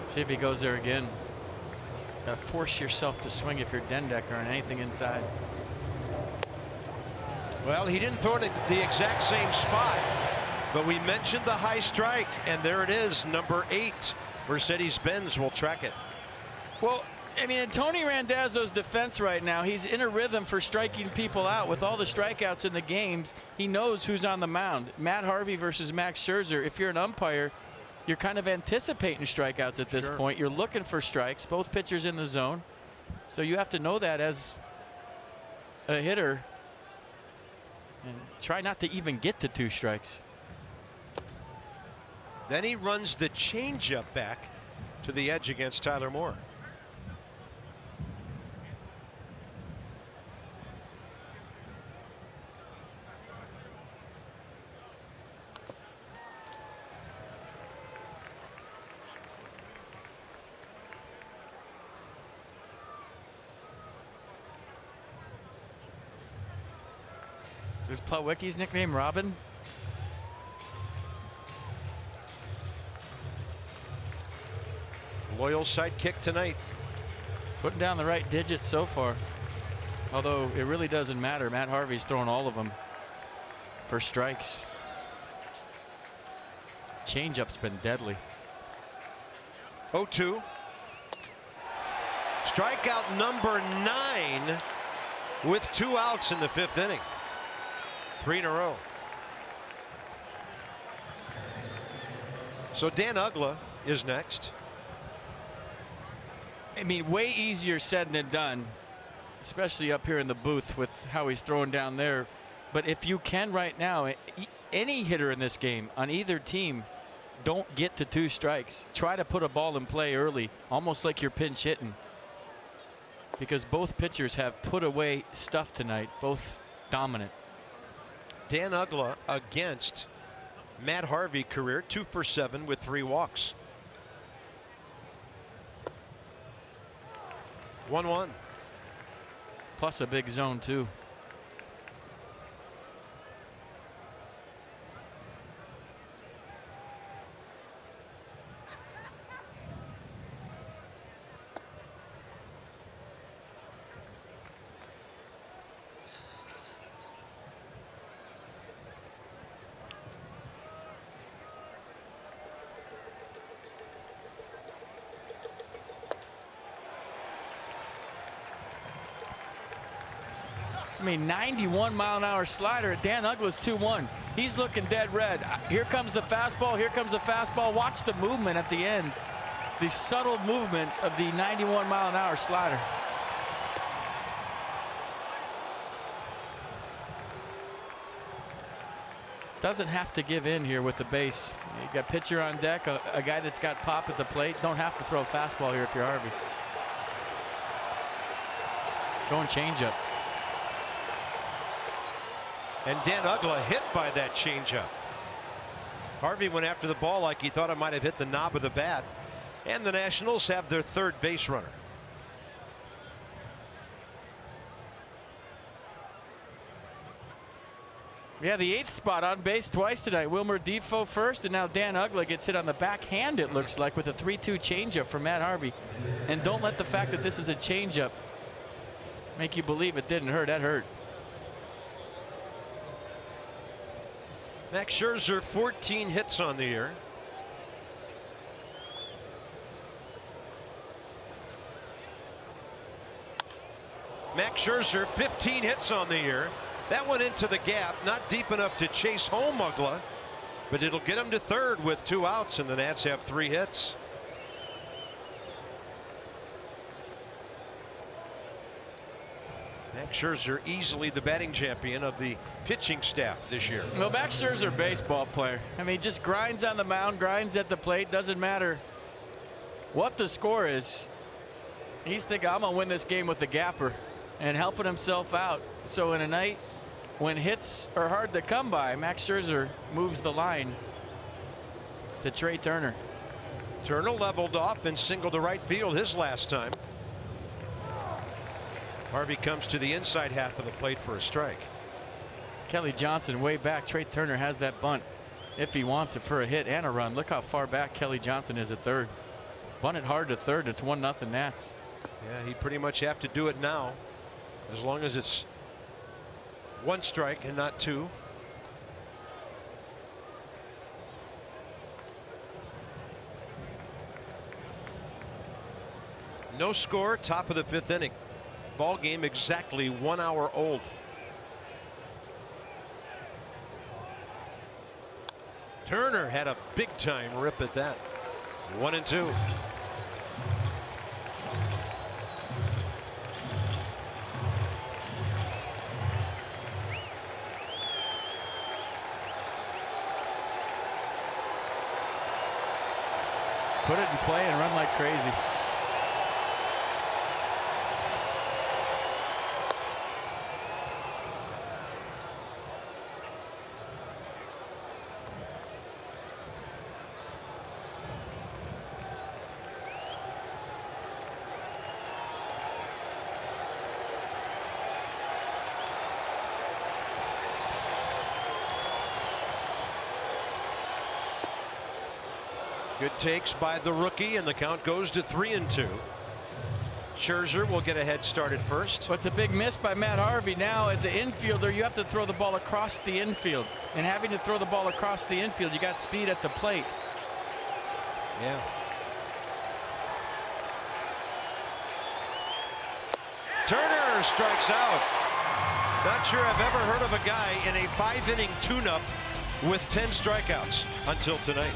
See if he goes there again. Gotta force yourself to swing if you're Dendecker on anything inside.
Well, he didn't throw it at the exact same spot, but we mentioned the high strike, and there it is, number 8. Mercedes-Benz will track it.
Well, I mean, in Tony Randazzo's defense right now, he's in a rhythm for striking people out. With all the strikeouts in the games, he knows who's on the mound. Matt Harvey versus Max Scherzer. If you're an umpire, you're kind of anticipating strikeouts at this point. You're looking for strikes, both pitchers in the zone. So you have to know that as a hitter and try not to even get to 2 strikes.
Then he runs the changeup back to the edge against Tyler Moore.
Is Plawecki's nickname Robin?
Loyal sidekick tonight.
Putting down the right digits so far. Although it really doesn't matter. Matt Harvey's throwing all of them for strikes. Changeup's been deadly.
0-2. Strikeout number 9 with 2 outs in the 5th inning. 3 in a row. So Dan Uggla is next.
I mean, way easier said than done, especially up here in the booth with how he's throwing down there. But if you can right now, any hitter in this game on either team, don't get to 2 strikes. Try to put a ball in play early, almost like you're pinch hitting. Because both pitchers have put away stuff tonight, both dominant.
Dan Uggla against Matt Harvey, career 2 for 7 with 3 walks. 1-1.
Plus a big zone too. I mean, 91-mile-an-hour slider. Dan Uggla's 2-1. He's looking dead red. Here comes the fastball. Here comes the fastball. Watch the movement at the end. The subtle movement of the 91-mile-an-hour slider. Doesn't have to give in here with the base. You got pitcher on deck, a guy that's got pop at the plate. Don't have to throw a fastball here if you're Harvey. Going changeup.
And Dan Uggla hit by that changeup. Harvey went after the ball like he thought it might have hit the knob of the bat. And the Nationals have their 3rd base runner.
Yeah, the 8th spot on base twice tonight. Wilmer Defoe first, and now Dan Ugla gets hit on the backhand, it looks like, with a 3-2 changeup from Matt Harvey. And don't let the fact that this is a changeup make you believe it didn't hurt. That hurt.
Max Scherzer, 14 hits on the year. Max Scherzer, 15 hits on the year. That went into the gap, not deep enough to chase home Ugla, but it'll get him to third with 2 outs, and the Nats have 3 hits. Max Scherzer, easily the batting champion of the pitching staff this year.
Well, Max Scherzer, baseball player. I mean, he just grinds on the mound, grinds at the plate. Doesn't matter what the score is. He's thinking, I'm going to win this game with the gapper and helping himself out. So in a night when hits are hard to come by, Max Scherzer moves the line to Trey Turner.
Turner leveled off and singled to right field his last time. Harvey comes to the inside half of the plate for a strike.
Kelly Johnson way back. Trey Turner has that bunt if he wants it for a hit and a run. Look how far back Kelly Johnson is at third. Bunted hard to third. It's 1-0 Nats.
Yeah, he'd pretty much have to do it now, as long as it's 1 strike and not 2. No score, top of the 5th inning. Ball game exactly 1 hour old. Turner had a big time rip at that. 1-2.
Put it in play and run like crazy.
Good takes by the rookie, and the count goes to 3-2. Scherzer will get a head start at first.
But it's a big miss by Matt Harvey. Now, as an infielder, you have to throw the ball across the infield. And having to throw the ball across the infield, you got speed at the plate.
Yeah. Turner strikes out. Not sure I've ever heard of a guy in a 5-inning tune-up with 10 strikeouts until tonight.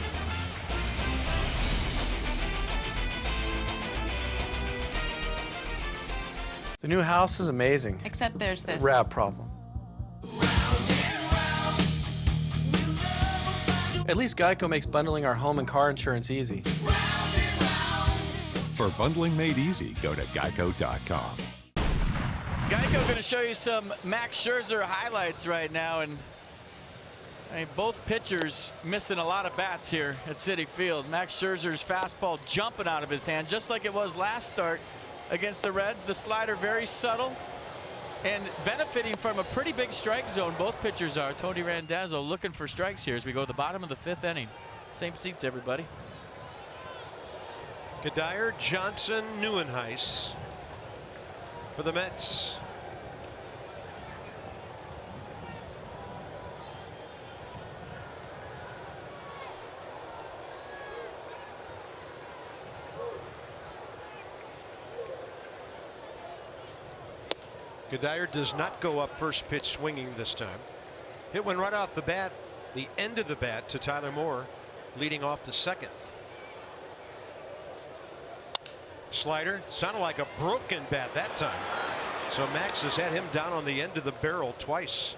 The new house is amazing.
Except there's this
Rat problem. At least Geico makes bundling our home and car insurance easy.
For bundling made easy, go to geico.com.
Geico going to show you some Max Scherzer highlights right now, and I mean, both pitchers missing a lot of bats here at Citi Field. Max Scherzer's fastball jumping out of his hand, just like it was last start against the Reds. The slider very subtle and benefiting from a pretty big strike zone. Both pitchers are. Tony Randazzo looking for strikes here as we go to the bottom of the 5th inning. Same seats, everybody.
Cuddyer, Johnson, Neuenhuis for the Mets. Cuddyer does not go up first pitch swinging this time. Hit one right off the bat, the end of the bat, to Tyler Moore, leading off the second. Slider sounded like a broken bat that time. So Max has had him down on the end of the barrel twice.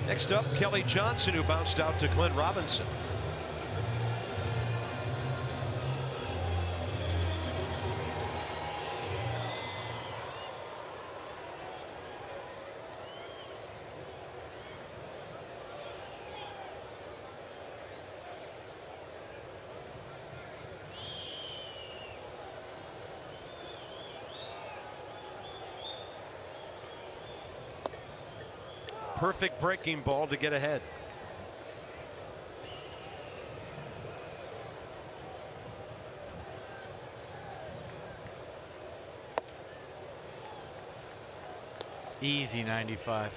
Next up, Kelly Johnson, who bounced out to Clint Robinson. perfect breaking ball to get ahead.
Easy 95.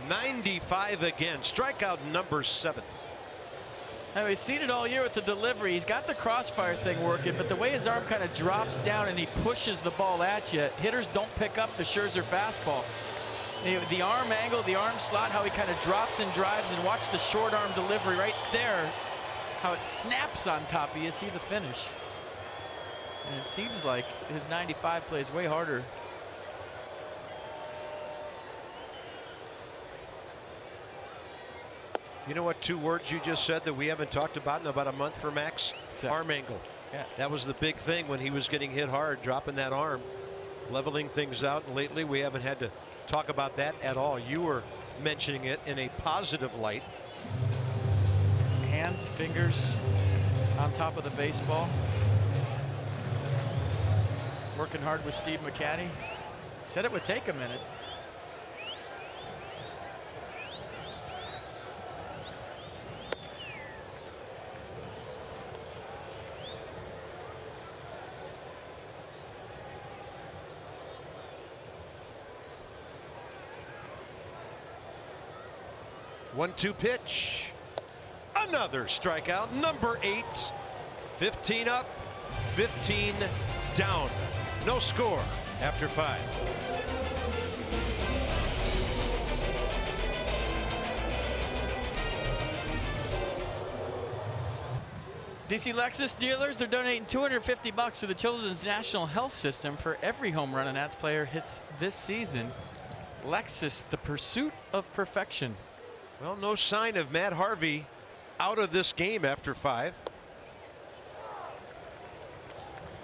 '95 again. Strikeout number 7.
Now, he's seen it all year with the delivery. He's got the crossfire thing working, but the way his arm kind of drops down and he pushes the ball at you, hitters don't pick up the Scherzer fastball. The arm angle, the arm slot, how he kind of drops and drives, and watch the short arm delivery right there, how it snaps on top of you. See the finish. And it seems like his 95 plays way harder.
You know what 2 words you just said that we haven't talked about in about a month for Max? Arm angle.
Yeah.
That was the big thing when he was getting hit hard, dropping that arm, leveling things out. And lately we haven't had to talk about that at all. You were mentioning it in a positive light.
Hand, fingers on top of the baseball. Working hard with Steve McCaddy. Said it would take a minute.
One-two pitch. Another strikeout. Number 8. 15 up, 15 down. No score after 5.
DC Lexus dealers, they're donating $250 to the Children's National Health System for every home run a Nats player hits this season. Lexus, the pursuit of perfection.
Well, no sign of Matt Harvey out of this game after 5.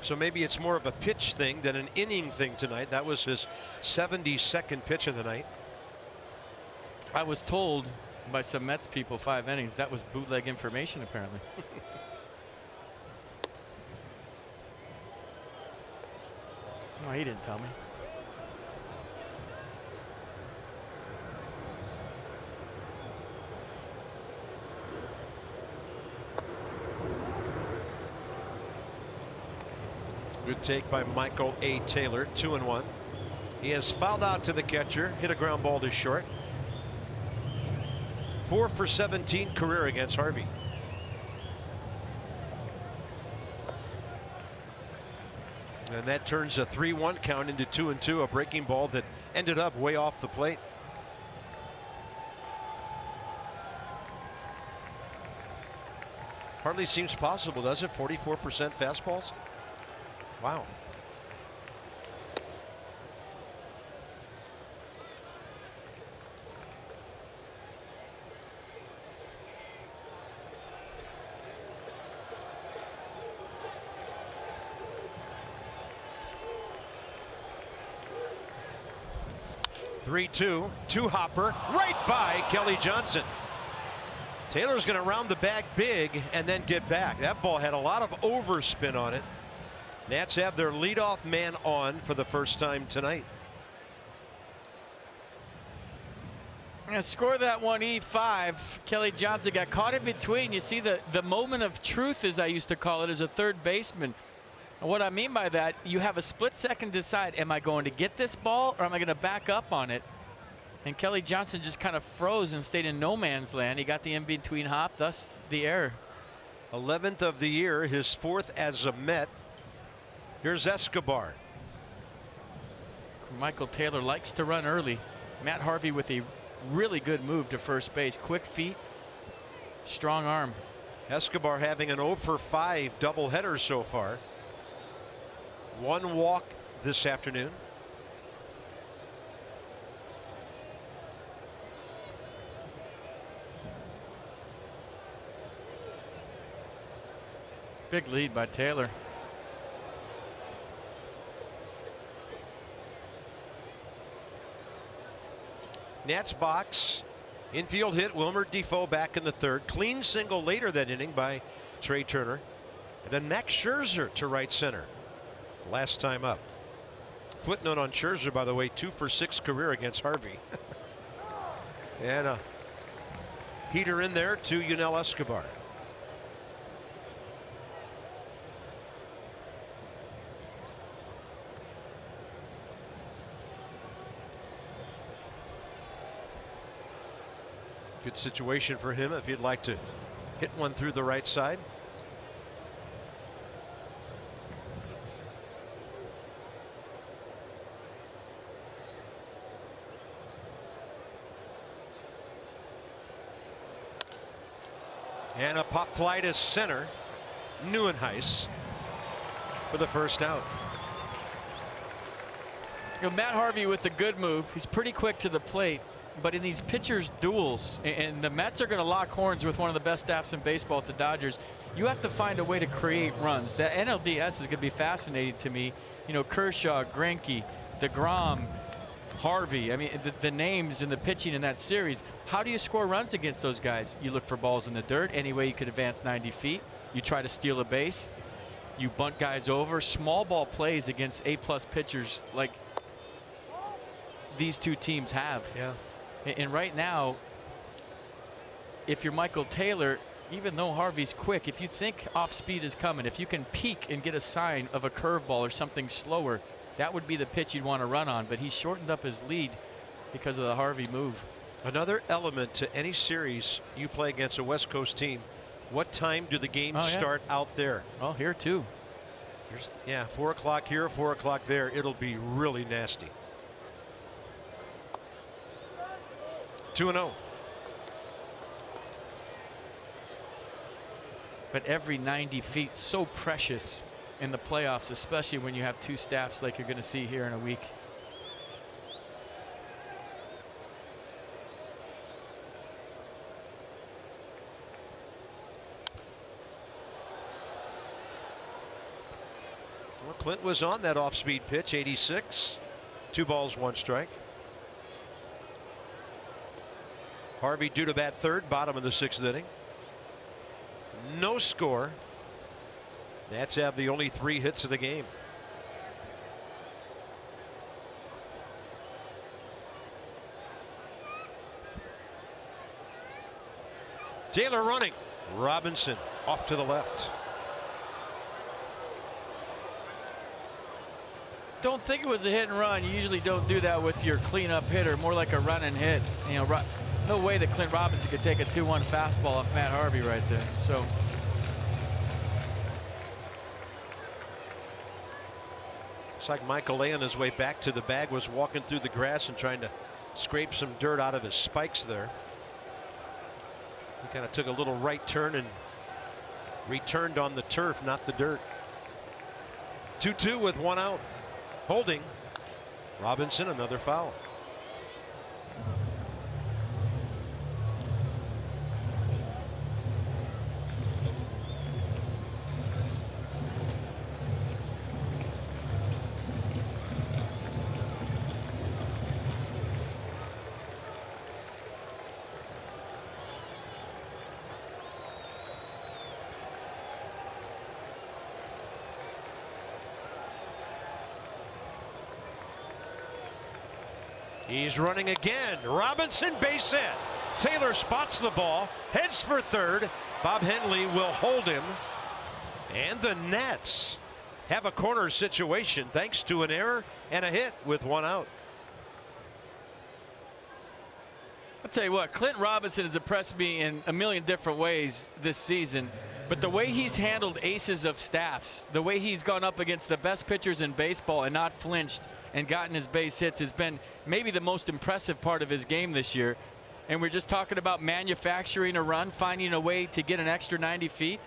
So maybe it's more of a pitch thing than an inning thing tonight. That was his 72nd pitch of the night.
I was told by some Mets people 5 innings. That was bootleg information, apparently. No, he didn't tell me.
Good take by Michael A. Taylor, 2-1. He has fouled out to the catcher, hit a ground ball to short. 4 for 17 career against Harvey. And that turns a 3-1 count into 2-2, a breaking ball that ended up way off the plate. Hardly seems possible, does it? 44% fastballs. Wow. Three-two, two-hopper, right by Kelly Johnson. Taylor's going to round the bag big and then get back. That ball had a lot of overspin on it. Nats have their leadoff man on for the first time tonight.
And score that one E5. Kelly Johnson got caught in between. You see the moment of truth, as I used to call it, as a third baseman. And what I mean by that, you have a split second to decide, am I going to get this ball or am I going to back up on it? And Kelly Johnson just kind of froze and stayed in no man's land. He got the in-between hop, thus the error.
11th of the year, his 4th as a Met. Here's Escobar.
Michael Taylor likes to run early. Matt Harvey with a really good move to first base. Quick feet, strong arm.
Escobar having an 0 for 5 doubleheader so far. 1 walk this afternoon.
Big lead by Taylor.
Nats box. Infield hit. Wilmer Defoe back in the 3rd. Clean single later that inning by Trey Turner. And then Max Scherzer to right center. Last time up. Footnote on Scherzer, by the way, 2 for 6 career against Harvey. And a heater in there to Yunel Escobar. Good situation for him if he'd like to hit one through the right side. And a pop fly to center. Neuenhuis for the first out.
You know, Matt Harvey with a good move. He's pretty quick to the plate. But in these pitchers' duels, and the Mets are going to lock horns with one of the best staffs in baseball at the Dodgers, you have to find a way to create runs. The NLDS is going to be fascinating to me. You know, Kershaw, Greinke, DeGrom, Harvey. I mean, the names and the pitching in that series. How do you score runs against those guys? You look for balls in the dirt. Any way you could advance 90 feet. You try to steal a base. You bunt guys over. Small ball plays against A-plus pitchers like these two teams have.
Yeah.
And right now, if you're Michael Taylor, even though Harvey's quick, if you think off speed is coming, if you can peek and get a sign of a curveball or something slower, that would be the pitch you'd want to run on. But he's shortened up his lead because of the Harvey move.
Another element to any series you play against a West Coast team. What time do the games start out there?
Oh, here too.
Yeah, 4 o'clock here, 4 o'clock there. It'll be really nasty. 2-0.
But every 90 feet so precious in the playoffs, especially when you have two staffs like you're going to see here in a week.
Well, Clint was on that off-speed pitch, 86. 2 balls, 1 strike. Harvey due to bat third, bottom of the 6th inning. No score. Nats have the only 3 hits of the game. Taylor running. Robinson off to the left.
Don't think it was a hit and run. You usually don't do that with your cleanup hitter. More like a run and hit. You know, no way that Clint Robinson could take a 2-1 fastball off Matt Harvey right there. So
it's like Michael A on his way back to the bag was walking through the grass and trying to scrape some dirt out of his spikes there. He kind of took a little right turn and returned on the turf, not the dirt. 2-2 with 1 out. Holding. Robinson, another foul. He's running again. Robinson base hit. Taylor spots the ball, heads for third. Bob Henley will hold him. And the Nats have a corner situation thanks to an error and a hit with 1 out.
I'll tell you what, Clint Robinson has impressed me in a million different ways this season. But the way he's handled aces of staffs, the way he's gone up against the best pitchers in baseball and not flinched and gotten his base hits has been maybe the most impressive part of his game this year. And we're just talking about manufacturing a run, finding a way to get an extra 90 feet.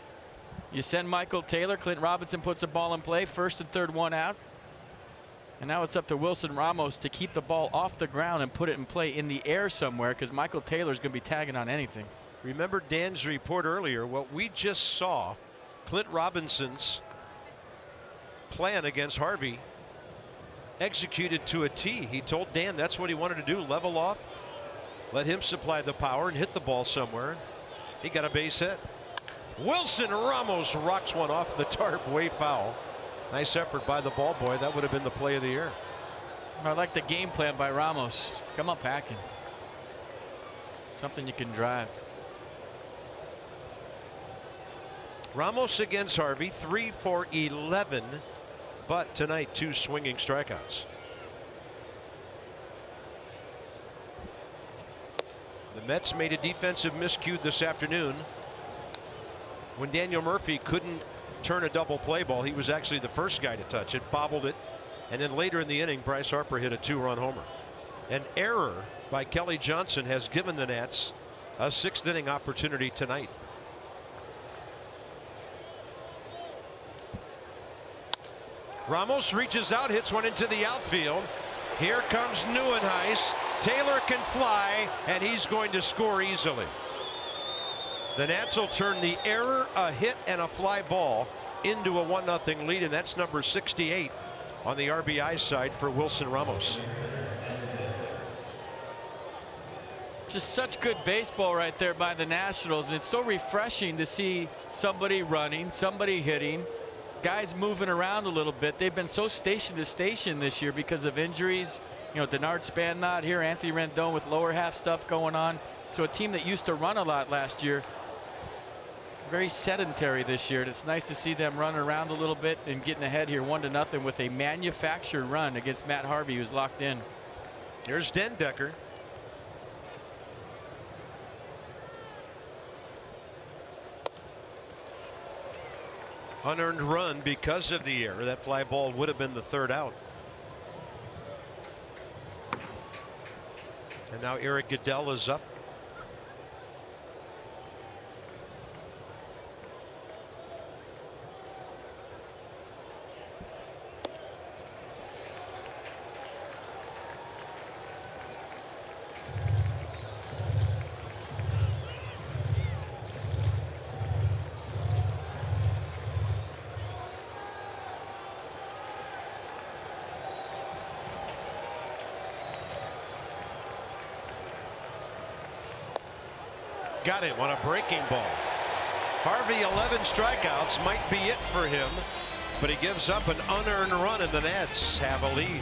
You send Michael Taylor, Clint Robinson puts a ball in play, 1st and 3rd, 1 out. And now it's up to Wilson Ramos to keep the ball off the ground and put it in play in the air somewhere, because Michael Taylor's going to be tagging on anything.
Remember Dan's report earlier, what we just saw, Clint Robinson's plan against Harvey executed to a T. He told Dan that's what he wanted to do, level off, let him supply the power and hit the ball somewhere. He got a base hit. Wilson Ramos rocks one off the tarp, way foul. Nice effort by the ball boy. That would have been the play of the year.
I like the game plan by Ramos. Come up packing. Something you can drive.
Ramos against Harvey, 3 for 11, but tonight 2 swinging strikeouts. The Mets made a defensive miscue this afternoon when Daniel Murphy couldn't turn a double play ball. He was actually the first guy to touch it, bobbled it, and then later in the inning Bryce Harper hit a 2-run homer. An error by Kelly Johnson has given the Nats a 6th inning opportunity tonight. Ramos reaches out, hits one into the outfield. Here comes Nieuwenhuis. Taylor can fly, and he's going to score easily. The Nats will turn the error, a hit, and a fly ball into a 1-0 lead, and that's number 68 on the RBI side for Wilson Ramos.
Just such good baseball right there by the Nationals. It's so refreshing to see somebody running, somebody hitting, guys moving around a little bit. They've been so station to station this year because of injuries. You know, Denard Span not here, Anthony Rendon with lower half stuff going on. So a team that used to run a lot last year, very sedentary this year. And it's nice to see them running around a little bit and getting ahead here 1-0 with a manufactured run against Matt Harvey, who's locked in.
Here's Dendecker. Unearned run because of the error. That fly ball would have been the 3rd out. And now Eric Goodell is up. Got him on a breaking ball. Harvey, 11 strikeouts might be it for him, but he gives up an unearned run, and the Nats have a lead.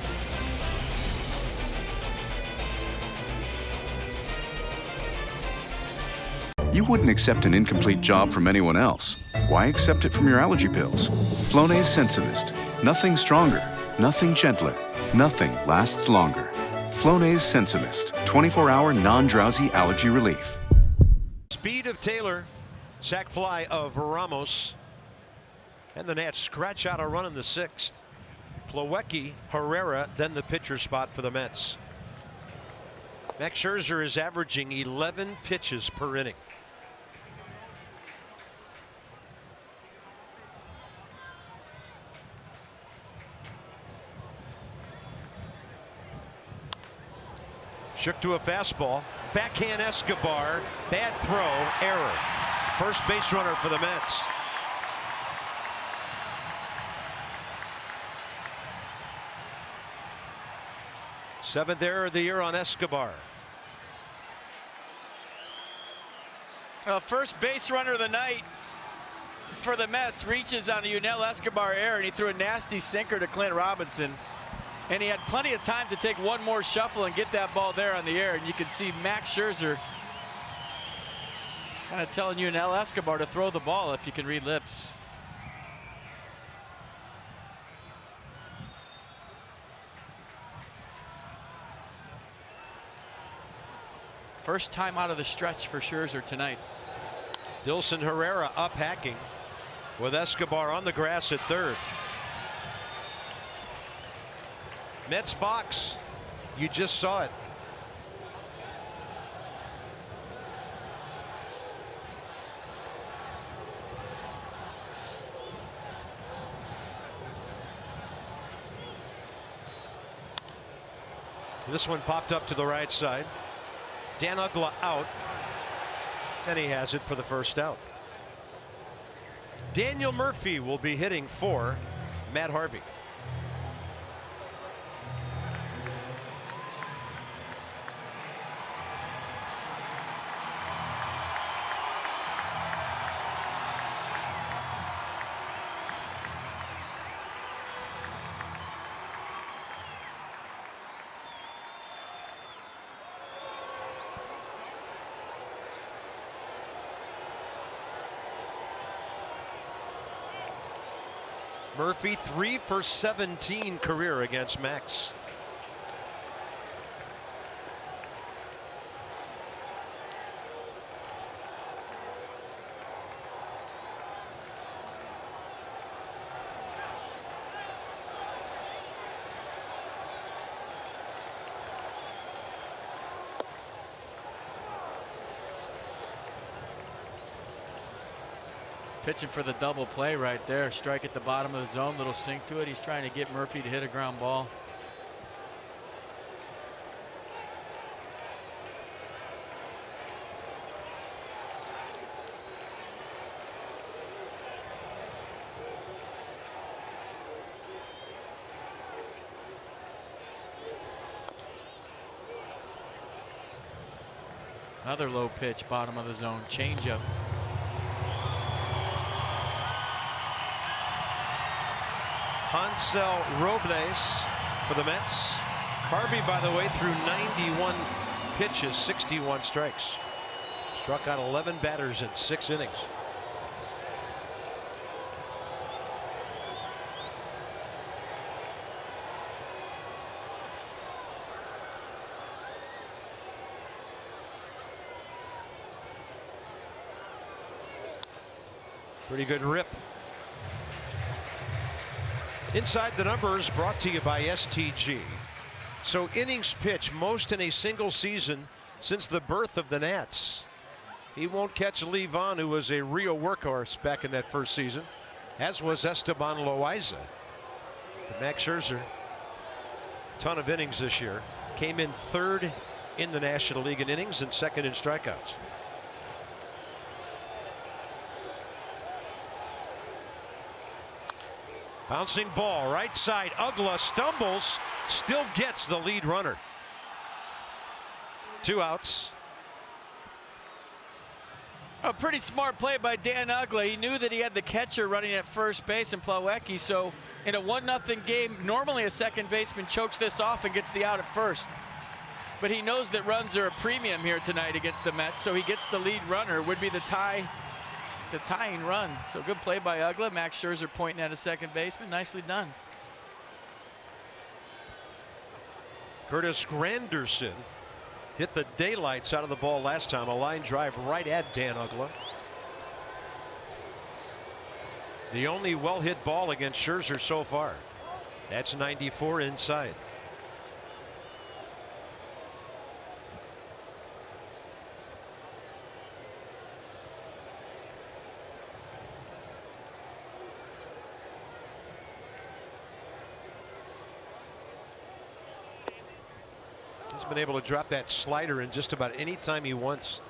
You wouldn't accept an incomplete job from anyone else. Why accept it from your allergy pills? Flonase Sensivist. Nothing stronger, nothing gentler, nothing lasts longer. Flonase Sensivist. 24-hour non-drowsy allergy relief.
Speed of Taylor, sac fly of Ramos, and the Nats scratch out a run in the 6th. Plawecki, Herrera, then the pitcher spot for the Mets. Max Scherzer is averaging 11 pitches per inning. Shook to a fastball. Backhand Escobar. Bad throw. Error. First base runner for the Mets. Seventh error of the year on Escobar.
First base runner of the night for the Mets reaches on a Yunel Escobar error, and he threw a nasty sinker to Clint Robinson. And he had plenty of time to take one more shuffle and get that ball there on the air. And you can see Max Scherzer kind of telling Yunel Escobar to throw the ball, if you can read lips. First time out of the stretch for Scherzer tonight.
Dilson Herrera up hacking with Escobar on the grass at 3rd. Mets box, you just saw it. This one popped up to the right side. Dan Uggla out, and he has it for the first out. Daniel Murphy will be hitting for Matt Harvey. Murphy 3 for 17 career against Max.
Pitching for the double play right there. Strike at the bottom of the zone, little sink to it. He's trying to get Murphy to hit a ground ball. Another low pitch, bottom of the zone, changeup.
Hansel Robles for the Mets. Harvey, by the way, threw 91 pitches, 61 strikes. Struck out 11 batters in 6 innings. Pretty good rip. Inside the Numbers brought to you by STG. So innings pitched most in a single season since the birth of the Nats. He won't catch Lee Vaughn, who was a real workhorse back in that first season, as was Esteban Loaiza. But Max Scherzer, ton of innings this year, came in 3rd in the National League in innings and 2nd in strikeouts. Bouncing ball, right side. Ugla stumbles, still gets the lead runner. 2 outs.
A pretty smart play by Dan Ugla. He knew that he had the catcher running at first base in Plawecki, so in a 1-0 game, normally a second baseman chokes this off and gets the out at first. But he knows that runs are a premium here tonight against the Mets, so he gets the lead runner. Would be the tying run. So good play by Ugla. Max Scherzer pointing at a second baseman. Nicely done.
Curtis Granderson hit the daylights out of the ball last time. A line drive right at Dan Ugla. The only well-hit ball against Scherzer so far. That's 94 inside. He's been able to drop that slider in just about any time he wants.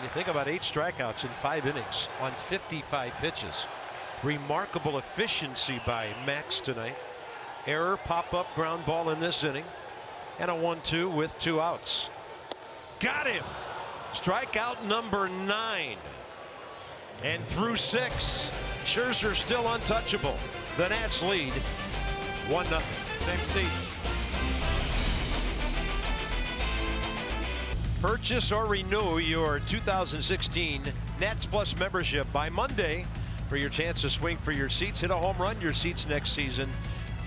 You think about 8 strikeouts in 5 innings on 55 pitches. Remarkable efficiency by Max tonight. Error, pop-up, ground ball in this inning. And a 1-2 with 2 outs. Got him. Strikeout number 9. And through 6, Scherzer still untouchable. The Nats lead 1-0.
Same seats.
Purchase or renew your 2016 Nats Plus membership by Monday for your chance to swing for your seats. Hit a home run, your seats next season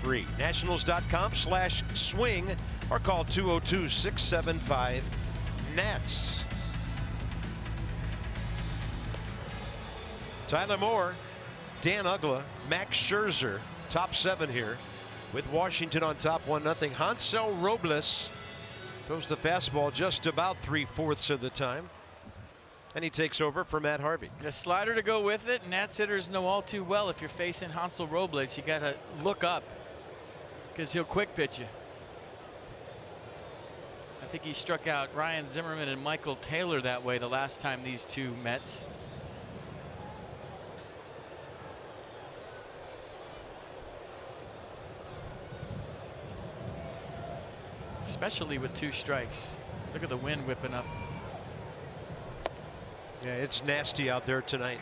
free. Nationals.com/swing or call 202-675-NATS. Tyler Moore, Dan Ugla, Max Scherzer, top 7 here with Washington on top 1-0. Hansel Robles throws the fastball just about 3/4 of the time. And he takes over for Matt Harvey.
The slider to go with it. Nats hitters know all too well if you're facing Hansel Robles, you got to look up because he'll quick pitch you. I think he struck out Ryan Zimmerman and Michael Taylor that way the last time these two met. especially with 2 strikes. Look at the wind whipping up.
Yeah, it's nasty out there tonight.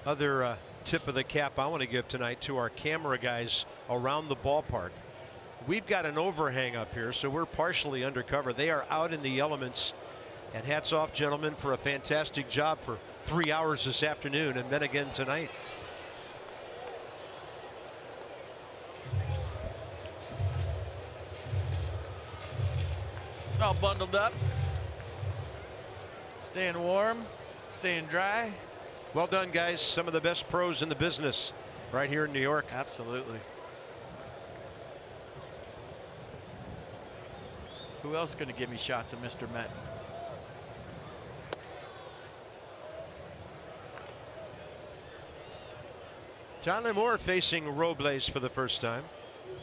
Other tip of the cap I want to give tonight to our camera guys around the ballpark. We've got an overhang up here, so we're partially undercover. They are out in the elements. And hats off, gentlemen, for a fantastic job for 3 hours this afternoon and then again tonight.
All bundled up. Staying warm, staying dry.
Well done, guys. Some of the best pros in the business right here in New York.
Absolutely. Who else is going to give me shots of Mr. Met?
Johnny Moore facing Robles for the first time.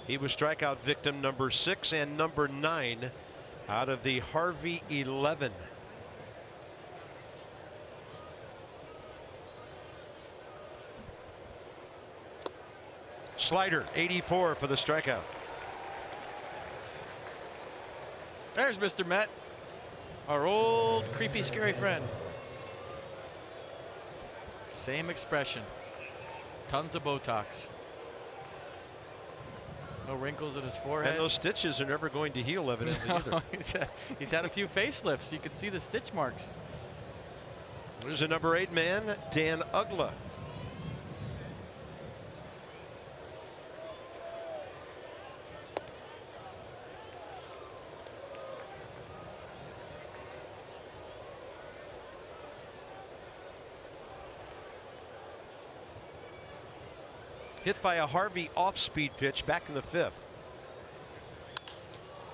He was strikeout victim number 6 and number 9 out of the Harvey 11. Slider 84 for the strikeout.
There's Mr. Met, our old creepy scary friend. Same expression. Tons of Botox. No wrinkles in his forehead.
And those stitches are never going to heal, evidently, either.
He's had a few facelifts. You can see the stitch marks.
There's a number 8 man, Dan Ugla. Hit by a Harvey off-speed pitch back in the 5th.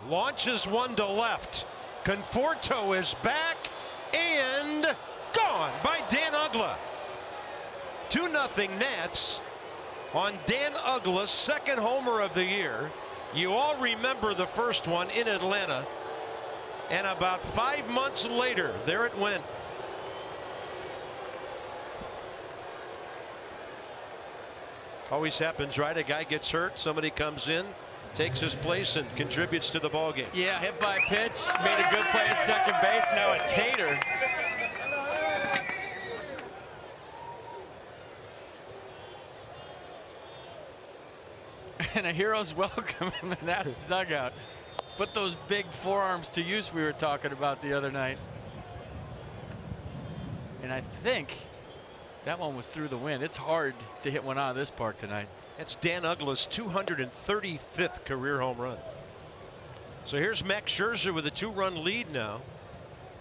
Launches one to left. Conforto is back and gone by Dan Ugla. 2-0 Nats on Dan Ugla's 2nd homer of the year. You all remember the first one in Atlanta. And about 5 months later, there it went. Always happens, right? A guy gets hurt, somebody comes in, takes his place, and contributes to the ball game.
Yeah, hit by pitch, made a good play at second base. Now a tater. And a hero's welcome in the Nats dugout. Put those big forearms to use we were talking about the other night. And I think that one was through the wind. It's hard to hit one out of this park tonight.
That's Dan Ugla's 235th career home run. So here's Max Scherzer with a 2-run lead now.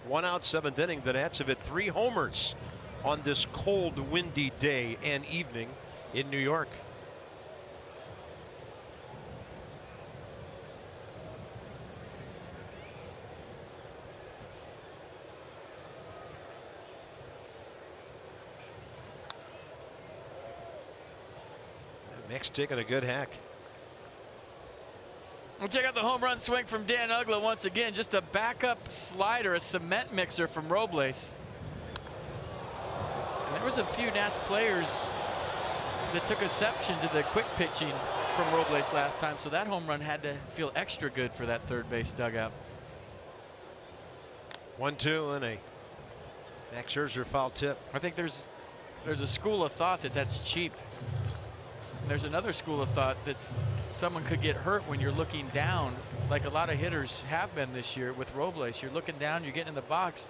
1 out, 7th inning. The Nats have hit 3 homers on this cold, windy day and evening in New York. Max taking a good hack.
We'll check out the home run swing from Dan Ugla once again. Just a backup slider, a cement mixer from Robles. And there was a few Nats players that took exception to the quick pitching from Robles last time, so that home run had to feel extra good for that third base dugout.
1-2 and a Max Scherzer foul tip.
I think there's a school of thought that that's cheap. There's another school of thought that someone could get hurt when you're looking down, like a lot of hitters have been this year with Robles. You're looking down, you're getting in the box,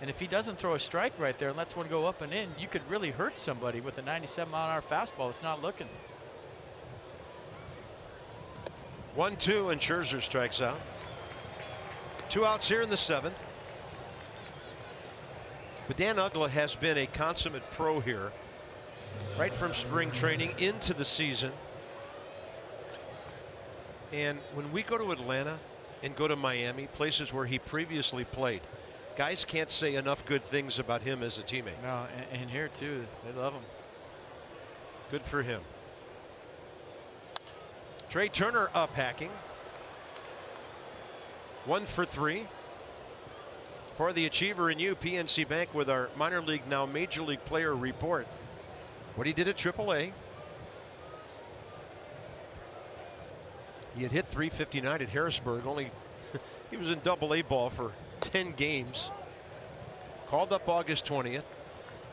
and if he doesn't throw a strike right there and lets one go up and in, you could really hurt somebody with a 97-mile-an-hour fastball. It's not looking.
1-2 and Scherzer strikes out. 2 outs here in the 7th. But Dan Ugla has been a consummate pro here, right from spring training into the season. And when we go to Atlanta and go to Miami, places where he previously played, guys can't say enough good things about him as a teammate.
No, and here too, they love him.
Good for him. Trey Turner up hacking. 1 for 3 for the Achiever and you, PNC Bank, with our minor league, now major league player report. What he did at AAA. He had hit .359 at Harrisburg. Only he was in Double-A ball for 10 games. Called up August 20th,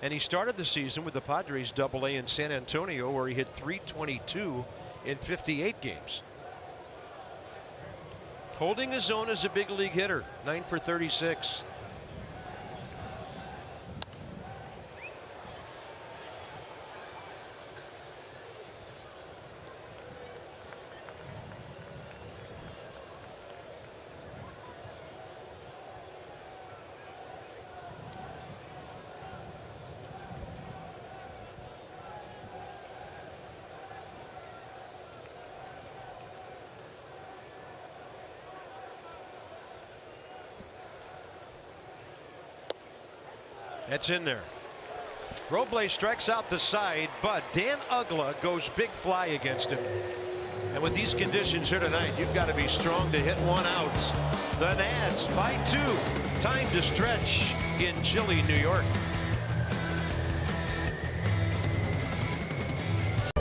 and he started the season with the Padres Double-A in San Antonio, where he hit .322 in 58 games. Holding his own as a big league hitter, 9 for 36. That's in there. Robles strikes out the side, but Dan Uggla goes big fly against him. And with these conditions here tonight, you've got to be strong to hit one out. The Nads by 2. Time to stretch in chilly New York.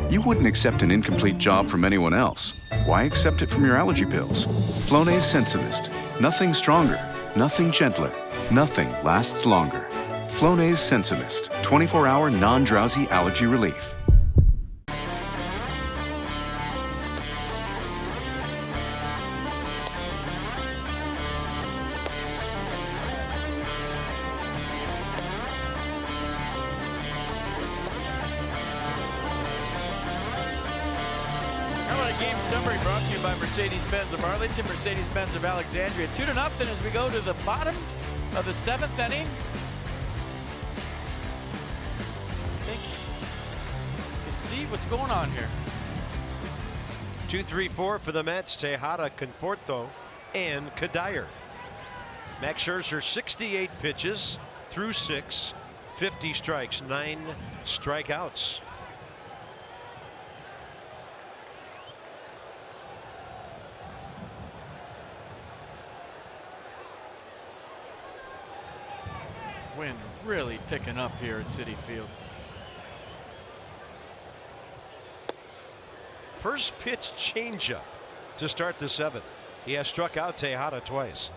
You wouldn't accept an incomplete job from anyone else. Why accept it from your allergy pills? Flonase Sensivist. Nothing stronger, nothing gentler, nothing lasts longer. Flonase Sensivist, 24-hour non-drowsy allergy relief.
Game summary brought to you by Mercedes-Benz of Arlington, Mercedes-Benz of Alexandria. 2-0 as we go to the bottom of the 7th inning. I think you can see what's going on here.
2-3-4 for the Mets. Tejada, Conforto, and Cuddyer. Max Scherzer 68 pitches through 6, 50 strikes, 9 strikeouts.
Wind really picking up here at Citi Field.
First pitch changeup to start the 7th. He has struck out Tejada twice.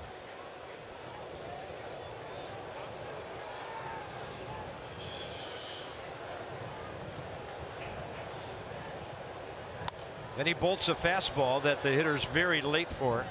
Then he bolts a fastball that the hitter's very late for.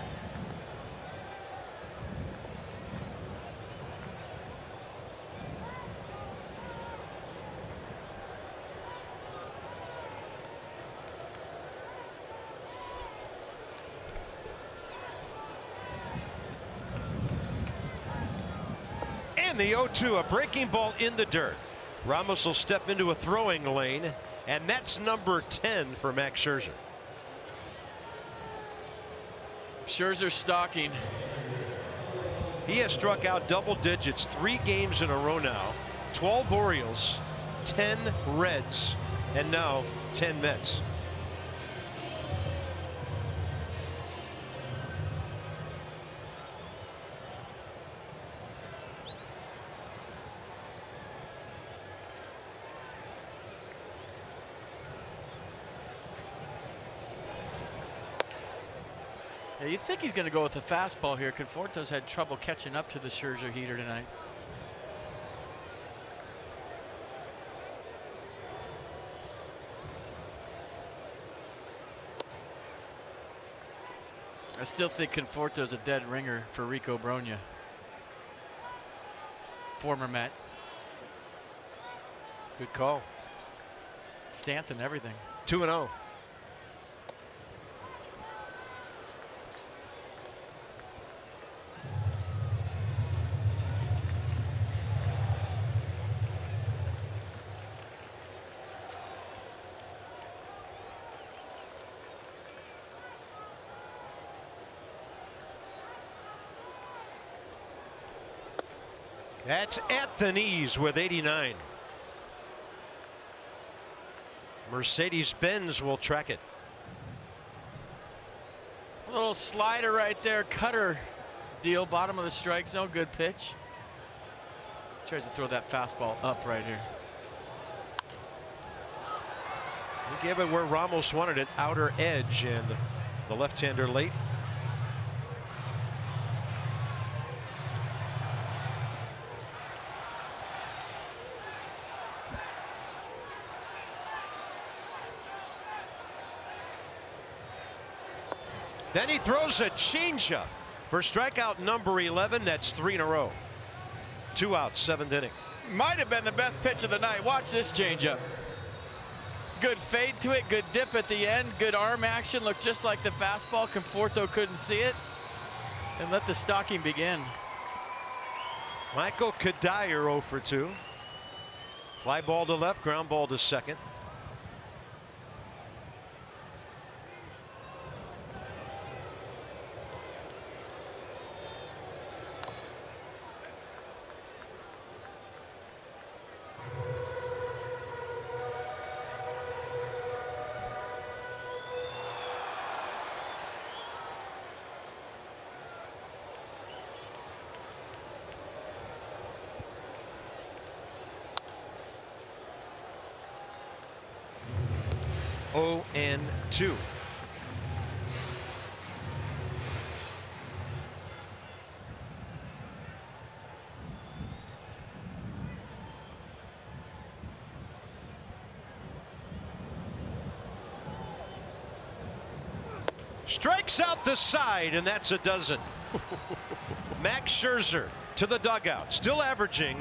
And the 0-2, a breaking ball in the dirt. Ramos will step into a throwing lane, and that's number 10 for Max Scherzer.
Scherzer stalking.
He has struck out double digits 3 games in a row now. 12 Orioles, 10 Reds, and now 10 Mets.
Yeah, you think he's going to go with the fastball here. Conforto's had trouble catching up to the Scherzer heater tonight. I still think Conforto's a dead ringer for Rico Brogna, former Met.
Good call.
Stance and everything.
2-0. That's at the knees with 89. Mercedes-Benz will track it.
A little slider right there, cutter deal, bottom of the strike zone, good pitch. Tries to throw that fastball up right here.
He gave it where Ramos wanted it, outer edge, and The left-hander late. Then he throws a changeup for strikeout number 11. That's 3 in a row. 2 outs, 7th inning.
Might have been the best pitch of the night. Watch this changeup. Good fade to it, good dip at the end, good arm action. Looked just like the fastball. Conforto couldn't see it. And let the stalking begin.
Michael Cuddyer 0 for 2. Fly ball to left, ground ball to second. Oh and 2. Strikes out the side, and that's a dozen. Max Scherzer to the dugout, still averaging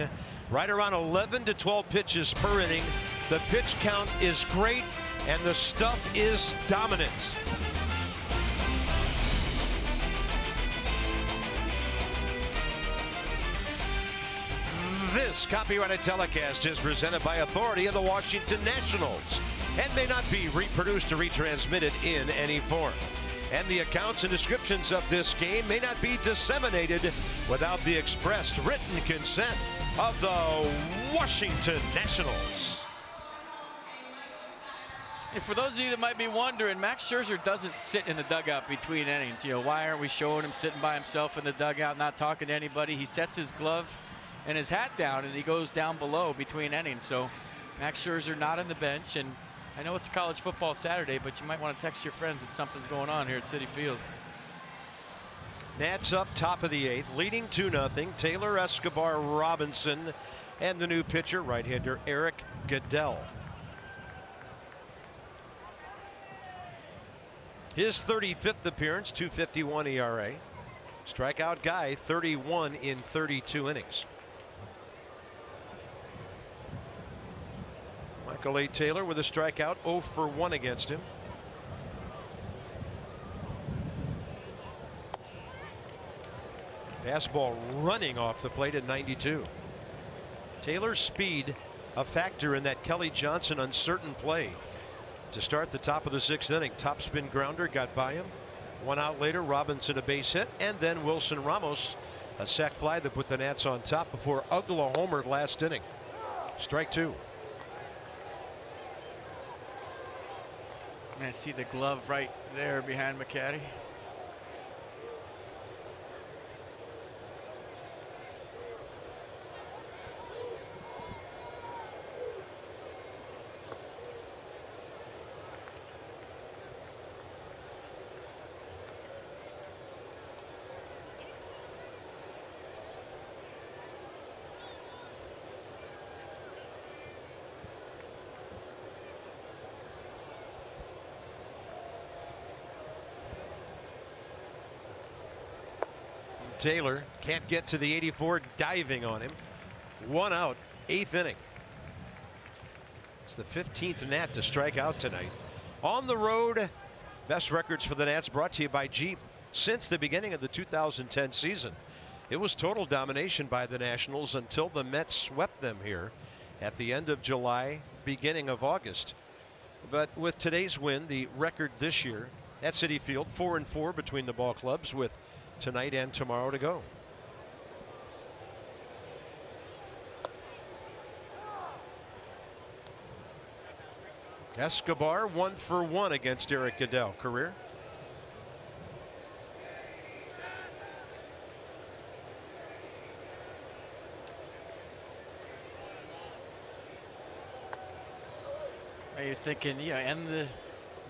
right around 11 to 12 pitches per inning. The pitch count is great, and the stuff is dominant. This copyrighted telecast is presented by authority of the Washington Nationals and may not be reproduced or retransmitted in any form. And the accounts and descriptions of this game may not be disseminated without the expressed written consent of the Washington Nationals.
And for those of you that might be wondering, Max Scherzer doesn't sit in the dugout between innings. You know, why aren't we showing him sitting by himself in the dugout, not talking to anybody? He sets his glove and his hat down, and he goes down below between innings. So Max Scherzer not on the bench, and I know it's college football Saturday, but you might want to text your friends that something's going on here at Citi Field.
Nats up top of the 8th, leading 2-0. Taylor, Escobar, Robinson, and the new pitcher, right-hander Eric Goodell. His 35th appearance, 2.51 ERA. Strikeout guy, 31 in 32 innings. Michael A. Taylor with a strikeout, 0 for 1 against him. Fastball running off the plate at 92. Taylor's speed a factor in that Kelly Johnson uncertain play to start the top of the 6th inning. Top spin grounder got by him. 1 out later, Robinson a base hit, and then Wilson Ramos a sac fly that put the Nats on top before Uggla homered last inning. Strike 2.
I see the glove right there behind McCaddy.
Taylor can't get to the 84, diving on him. 1 out, 8th inning. It's the 15th Nat to strike out tonight. On the road, best records for the Nats brought to you by Jeep. Since the beginning of the 2010 season, it was total domination by the Nationals until the Mets swept them here at the end of July, beginning of August. But with today's win, the record this year at Citi Field, 4-4 between the ball clubs, with tonight and tomorrow to go. Escobar 1 for 1 against Eric Goodell. Career.
Are you thinking, yeah, end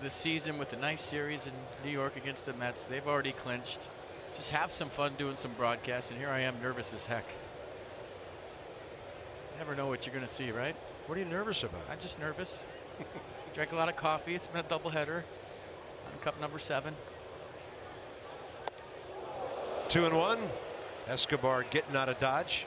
this season with a nice series in New York against the Mets. They've already clinched. Just have some fun doing some broadcasts, and here I am nervous as heck. Never know what you're going to see, right?
What are you nervous about?
I'm just nervous. Drank a lot of coffee. It's been a doubleheader on cup number 7.
2-1. Escobar getting out of Dodge.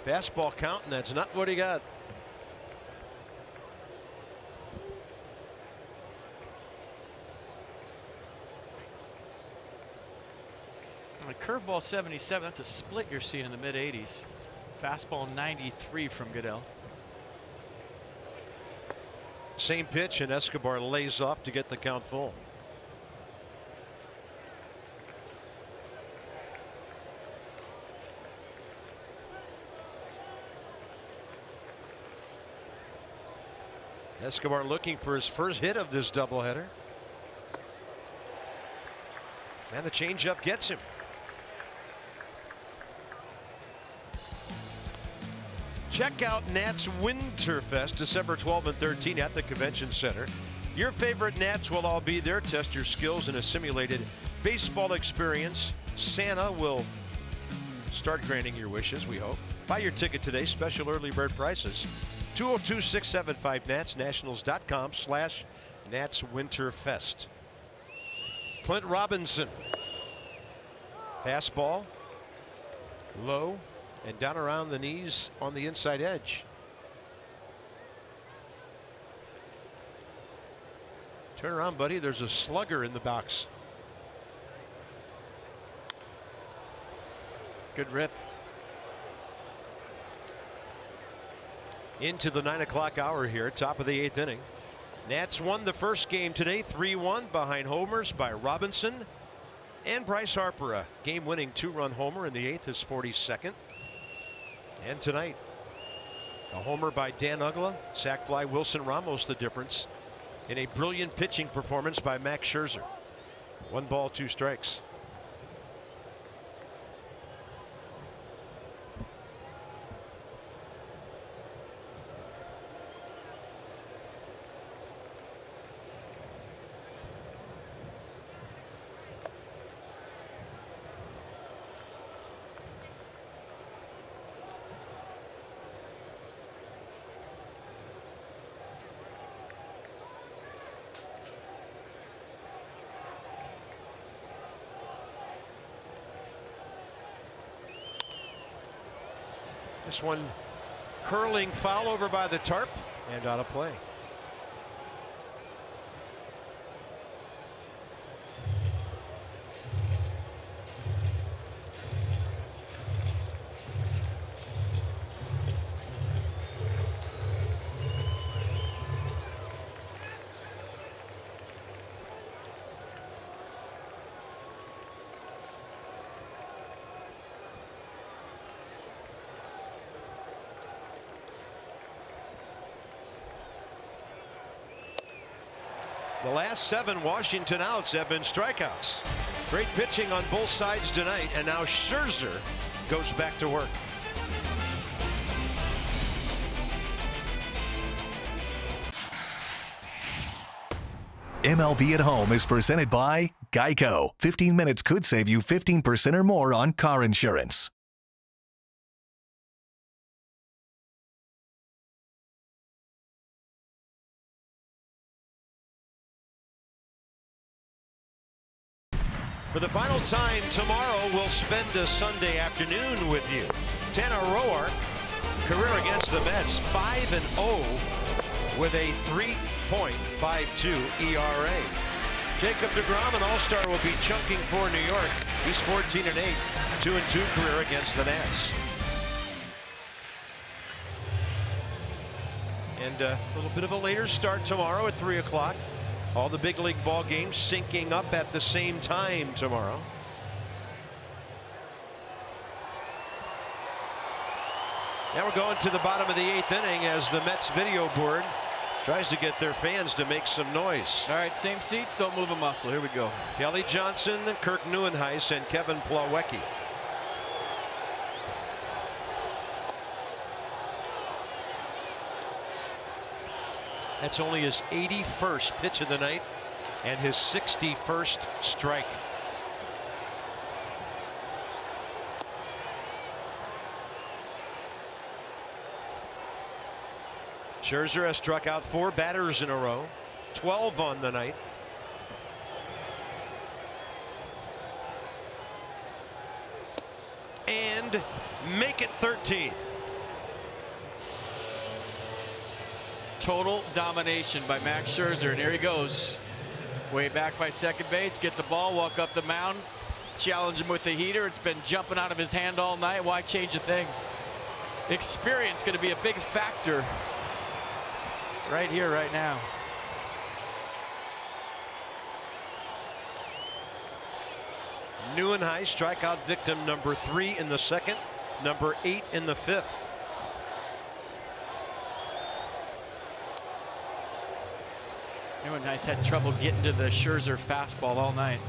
Fastball count, and that's not what he got.
A curveball 77, that's a split you're seeing in the mid-80s. Fastball 93 from Goodell.
Same pitch, and Escobar lays off to get the count full. Escobar looking for his first hit of this doubleheader. And the changeup gets him. Check out Nats Winterfest December 12 and 13 at the Convention Center. Your favorite Nats will all be there. Test your skills in a simulated baseball experience. Santa will start granting your wishes, we hope. Buy your ticket today. Special early bird prices. 202-675-NATS, nationals.com/Nats Winterfest. Clint Robinson. Fastball. Low and down around the knees on the inside edge. Turn around, buddy. There's a slugger in the box.
Good rip.
Into the 9 o'clock hour here, top of the 8th inning. Nats won the first game today, 3-1 behind homers by Robinson and Bryce Harper. A game-winning 2-run homer in the 8th, his 42nd. And tonight, a homer by Dan Uggla, sac fly Wilson Ramos the difference in a brilliant pitching performance by Max Scherzer. 1 ball, 2 strikes. This one curling foul over by the tarp and out of play. The last 7 Washington outs have been strikeouts. Great pitching on both sides tonight, and now Scherzer goes back to work.
MLB at Home is presented by Geico. 15 minutes could save you 15% or more on car insurance.
For the final time tomorrow, we'll spend a Sunday afternoon with you. Tanner Roark, career against the Mets, 5-0 with a 3.52 ERA. Jacob deGrom, an all-star, will be chunking for New York. He's 14-8, 2-2 career against the Nats. And a little bit of a later start tomorrow at 3 o'clock. All the big league ball games syncing up at the same time tomorrow. Now we're going to the bottom of the 8th inning as the Mets video board tries to get their fans to make some noise.
All right, same seats, don't move a muscle. Here we go.
Kelly Johnson, Kirk Neuenhuis, and Kevin Plawecki. That's only his 81st pitch of the night and his 61st strike. Scherzer has struck out 4 batters in a row, 12 on the night. And make it 13.
Total domination by Max Scherzer, and here he goes. Way back by second base, get the ball, walk up the mound, challenge him with the heater. It's been jumping out of his hand all night. Why change a thing? Experience going to be a big factor right here, right now.
Neuenhuis, strikeout victim number 3 in the 2nd, number 8 in the 5th.
Neuenhuis had trouble getting to the Scherzer fastball all night.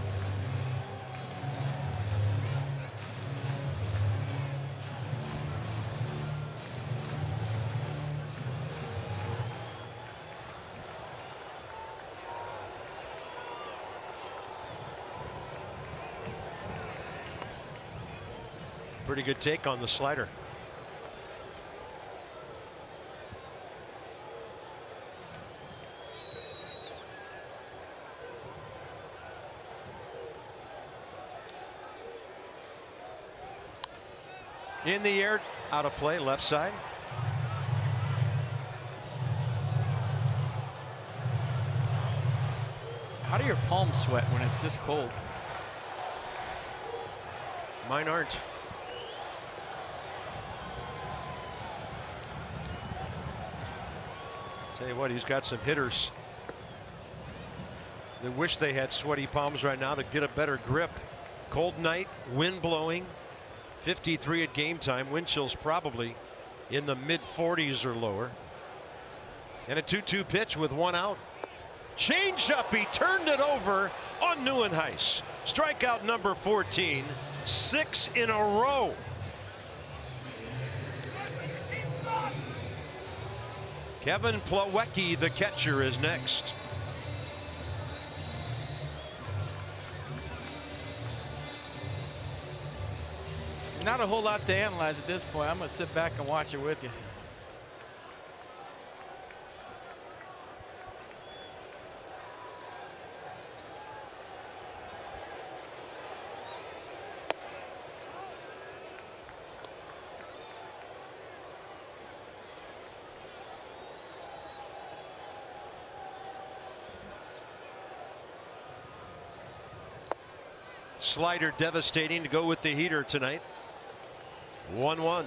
Pretty good take on the slider. In the air, out of play, left side.
How do your palms sweat when it's this cold?
Mine aren't. Tell you what, he's got some hitters that wish they had sweaty palms right now to get a better grip. Cold night, wind blowing, 53 at game time, wind chills probably in the mid 40s or lower. And a 2-2 pitch with 1 out. Change up, he turned it over on Neuenhuis. Strikeout number 14, 6 in a row. Kevin Plawecki, the catcher, is next.
Not a whole lot to analyze at this point. I'm going to sit back and watch it with you.
Slider devastating to go with the heater tonight. 1-1.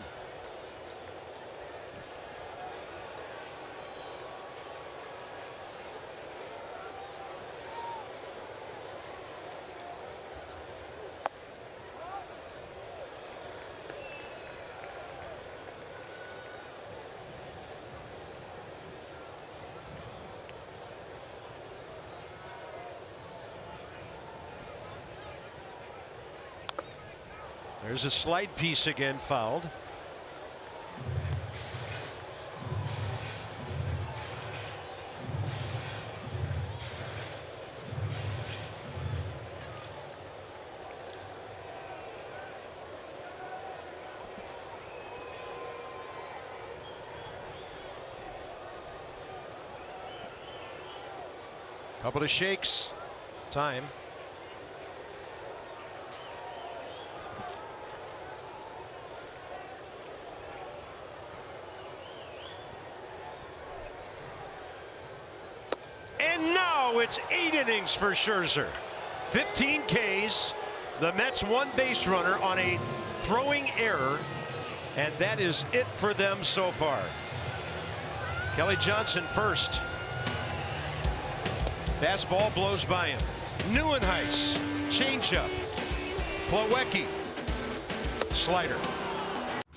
There's a slide piece again fouled. Couple of shakes. Time. And now it's 8 innings for Scherzer. 15 Ks. The Mets 1 base runner on a throwing error. And that is it for them so far. Kelly Johnson first. Fastball blows by him. Neuenhuis, changeup. Plawecki, slider.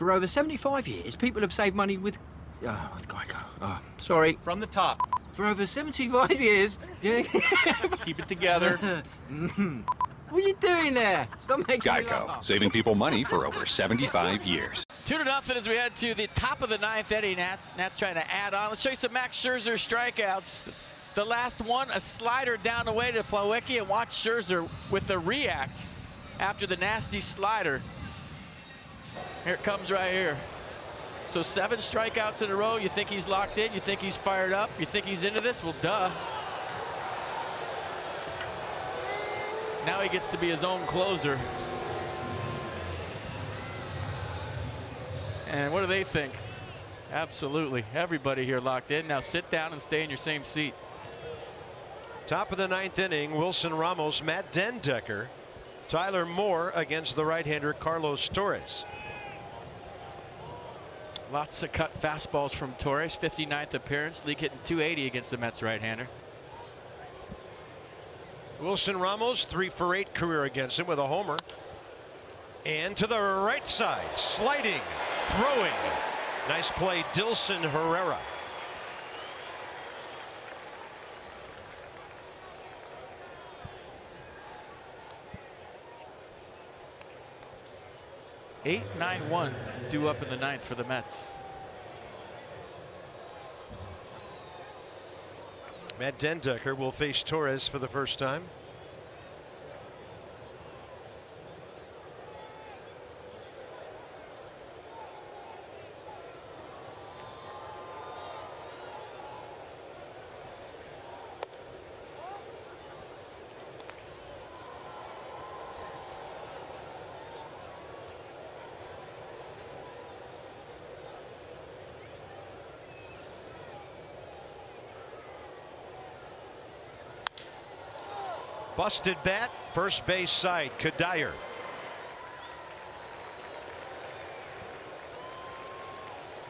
For over 75 years, people have saved money with Geico. Oh, sorry.
From the top.
For over 75 years...
Keep it together.
What are you doing there? Stop making me
Geico,
laugh.
saving people money for over 75 years.
2-0 as we head to the top of the 9th inning. Nats trying to add on. Let's show you some Max Scherzer strikeouts. The last one, a slider down the way to Plawecki, and watch Scherzer with the react after the nasty slider. Here it comes right here. So 7 strikeouts in a row. You think he's locked in? You think he's fired up? You think he's into this? Well, duh. Now he gets to be his own closer. And what do they think? Absolutely. Everybody here locked in. Now sit down and stay in your same seat.
Top of the 9th inning, Wilson Ramos, Matt Dendecker, Tyler Moore against the right-hander Carlos Torres.
Lots of cut fastballs from Torres. 59th appearance. League hitting .280 against the Mets right-hander.
Wilson Ramos, 3 for 8 career against him with a homer. And to the right side, sliding, throwing. Nice play, Dilson Herrera.
Eight, 9-1 due up in the 9th for the Mets.
Matt Dendecker will face Torres for the first time. Busted bat, first base side, Cuddyer.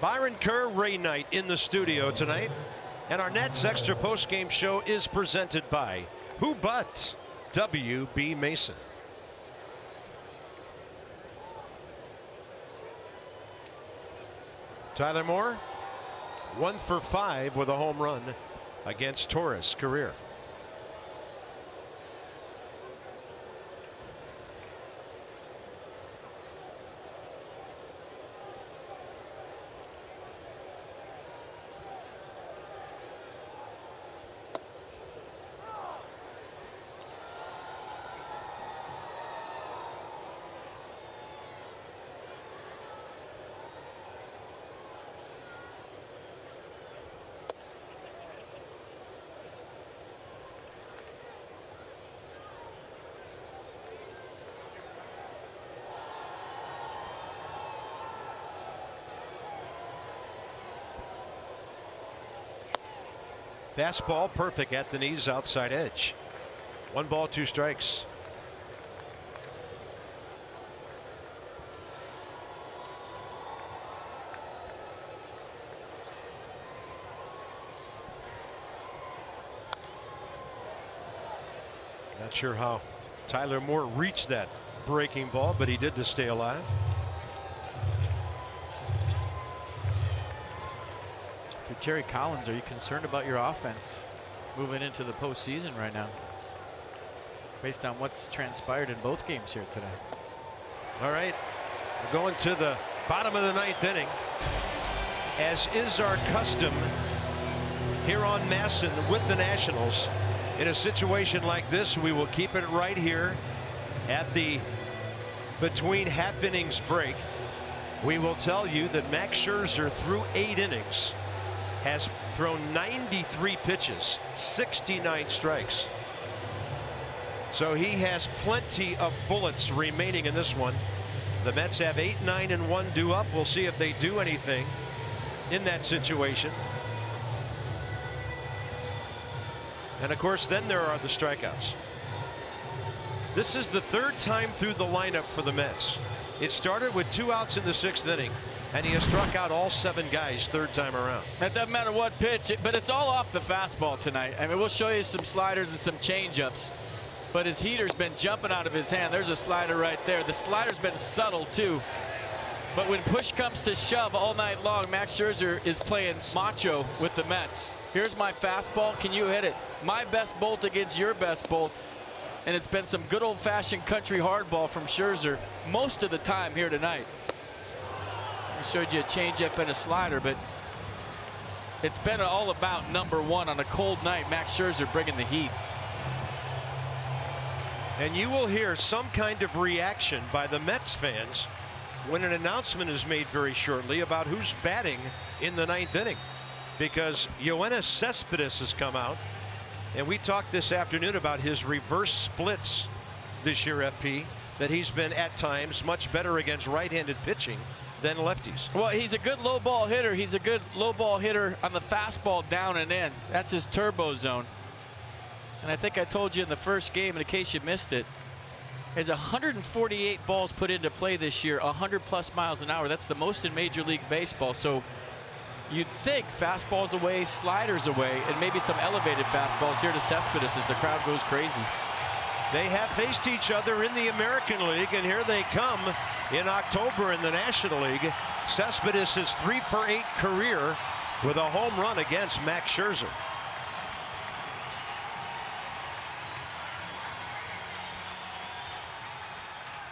Byron Kerr, Ray Knight in the studio tonight. And our Nets Extra postgame show is presented by who but W.B. Mason. Tyler Moore, 1 for 5 with a home run against Torres career. Fastball perfect at the knees, outside edge. 1 ball, 2 strikes. Not sure how Tyler Moore reached that breaking ball, but he did to stay alive.
Terry Collins, are you concerned about your offense moving into the postseason right now, based on what's transpired in both games here today?
All right, we're going to the bottom of the 9th inning, as is our custom here on Masson with the Nationals. In a situation like this, we will keep it right here at the between half innings break. We will tell you that Max Scherzer through 8 innings has thrown 93 pitches, 69 strikes. So he has plenty of bullets remaining in this one. The Mets have 8, 9, and 1 due up. We'll see if they do anything in that situation. And of course, then there are the strikeouts. This is the 3rd time through the lineup for the Mets. It started with 2 outs in the 6th inning, and he has struck out all 7 guys 3rd time around.
That doesn't matter what pitch, but it's all off the fastball tonight. I mean, we'll show you some sliders and some changeups, but his heater's been jumping out of his hand. There's a slider right there. The slider's been subtle too. But when push comes to shove all night long, Max Scherzer is playing macho with the Mets. Here's my fastball. Can you hit it? My best bolt against your best bolt. And it's been some good old-fashioned country hardball from Scherzer most of the time here tonight. I showed you a changeup and a slider, but it's been all about number one on a cold night. Max Scherzer bringing the heat.
And you will hear some kind of reaction by the Mets fans when an announcement is made very shortly about who's batting in the 9th inning, because Yoenis Cespedes has come out, and we talked this afternoon about his reverse splits this year, FP, that he's been at times much better against right-handed pitching than lefties.
Well, he's a good low ball hitter. He's a good low ball hitter on the fastball down and in. That's his turbo zone. And I think I told you in the first game, in case you missed it, has 148 balls put into play this year, 100+ miles an hour. That's the most in Major League Baseball. So you'd think fastballs away, sliders away, and maybe some elevated fastballs here to Cespedes as the crowd goes crazy.
They have faced each other in the American League, and here they come in October in the National League. Cespedes' 3-for-8 career with a home run against Max Scherzer.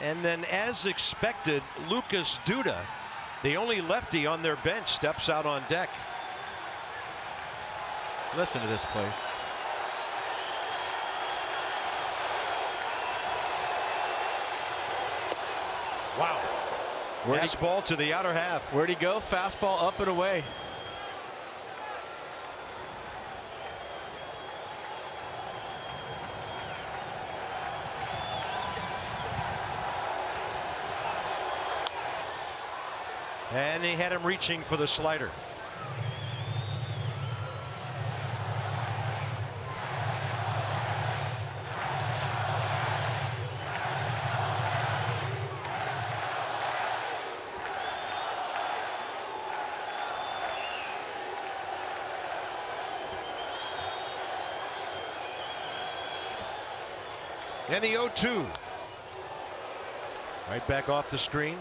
And then, as expected, Lucas Duda, the only lefty on their bench, steps out on deck.
Listen to this place.
Wow. Fastball to the outer half.
Where'd he go? Fastball up and away.
And he had him reaching for the slider. And the 0-2. Right back off the screen.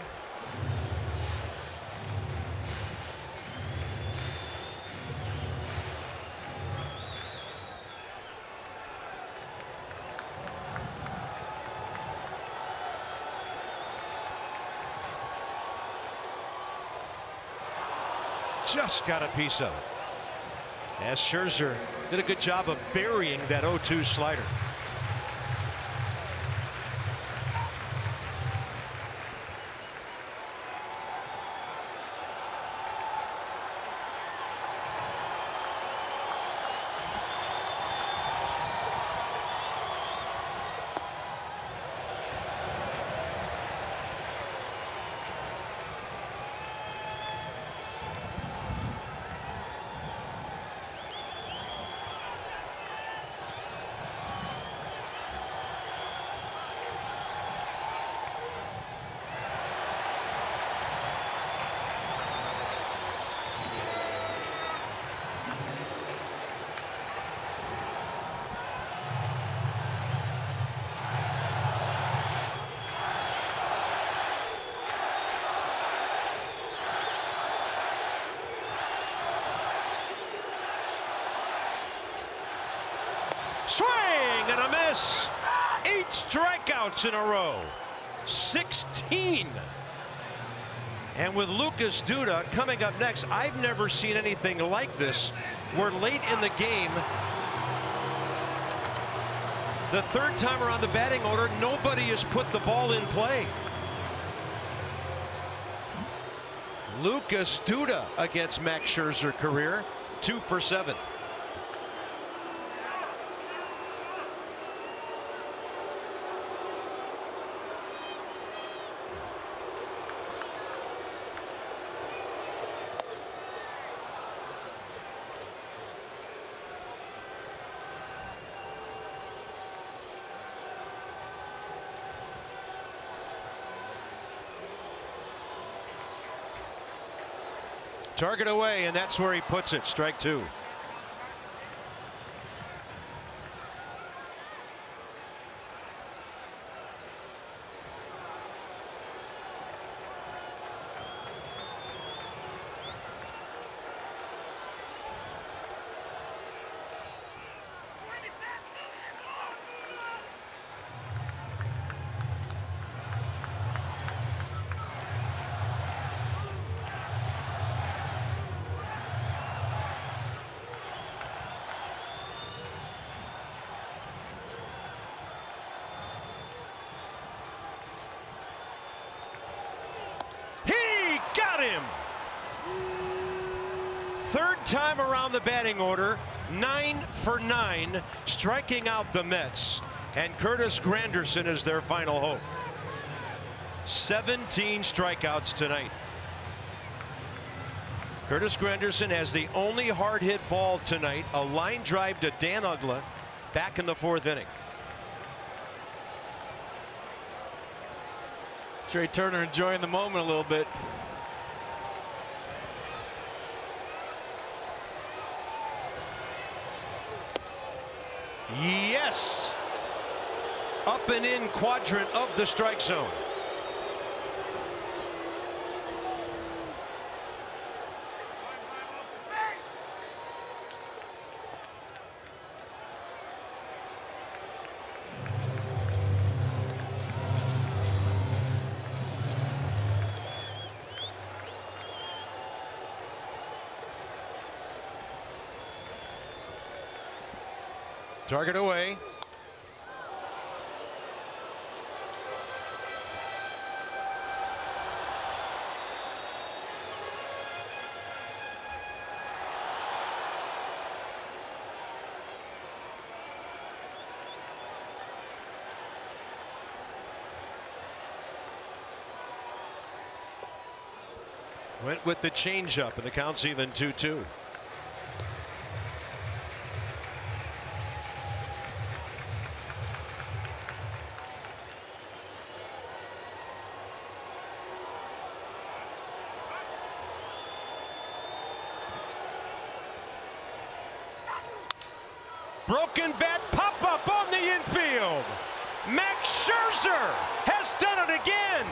Just got a piece of it, as Scherzer did a good job of burying that 0-2 slider. Swing and a miss. 8 strikeouts in a row. 16. And with Lucas Duda coming up next, I've never seen anything like this. We're late in the game. The third time around the batting order, nobody has put the ball in play. Lucas Duda against Max Scherzer career, 2 for 7. Target away, and that's where he puts it. Strike 2. third time around the batting order, 9 for 9, striking out the Mets. And Curtis Granderson is their final hope. 17 strikeouts tonight. Curtis Granderson has the only hard hit ball tonight, a line drive to Dan Uggla back in the 4th inning.
Trey Turner enjoying the moment a little bit.
Yes. Up and in quadrant of the strike zone. Target away. Went with the changeup, and the count's even 2-2. Broken bat pop-up on the infield. Max Scherzer has done it again.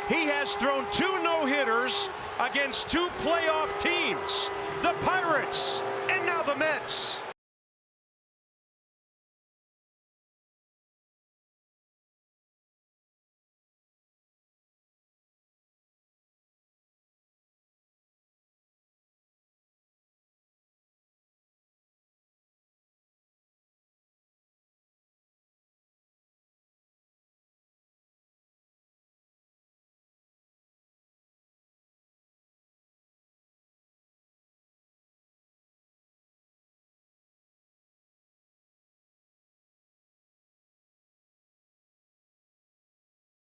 He has thrown 2 no-hitters against 2 playoff teams, the Pirates and now the Mets.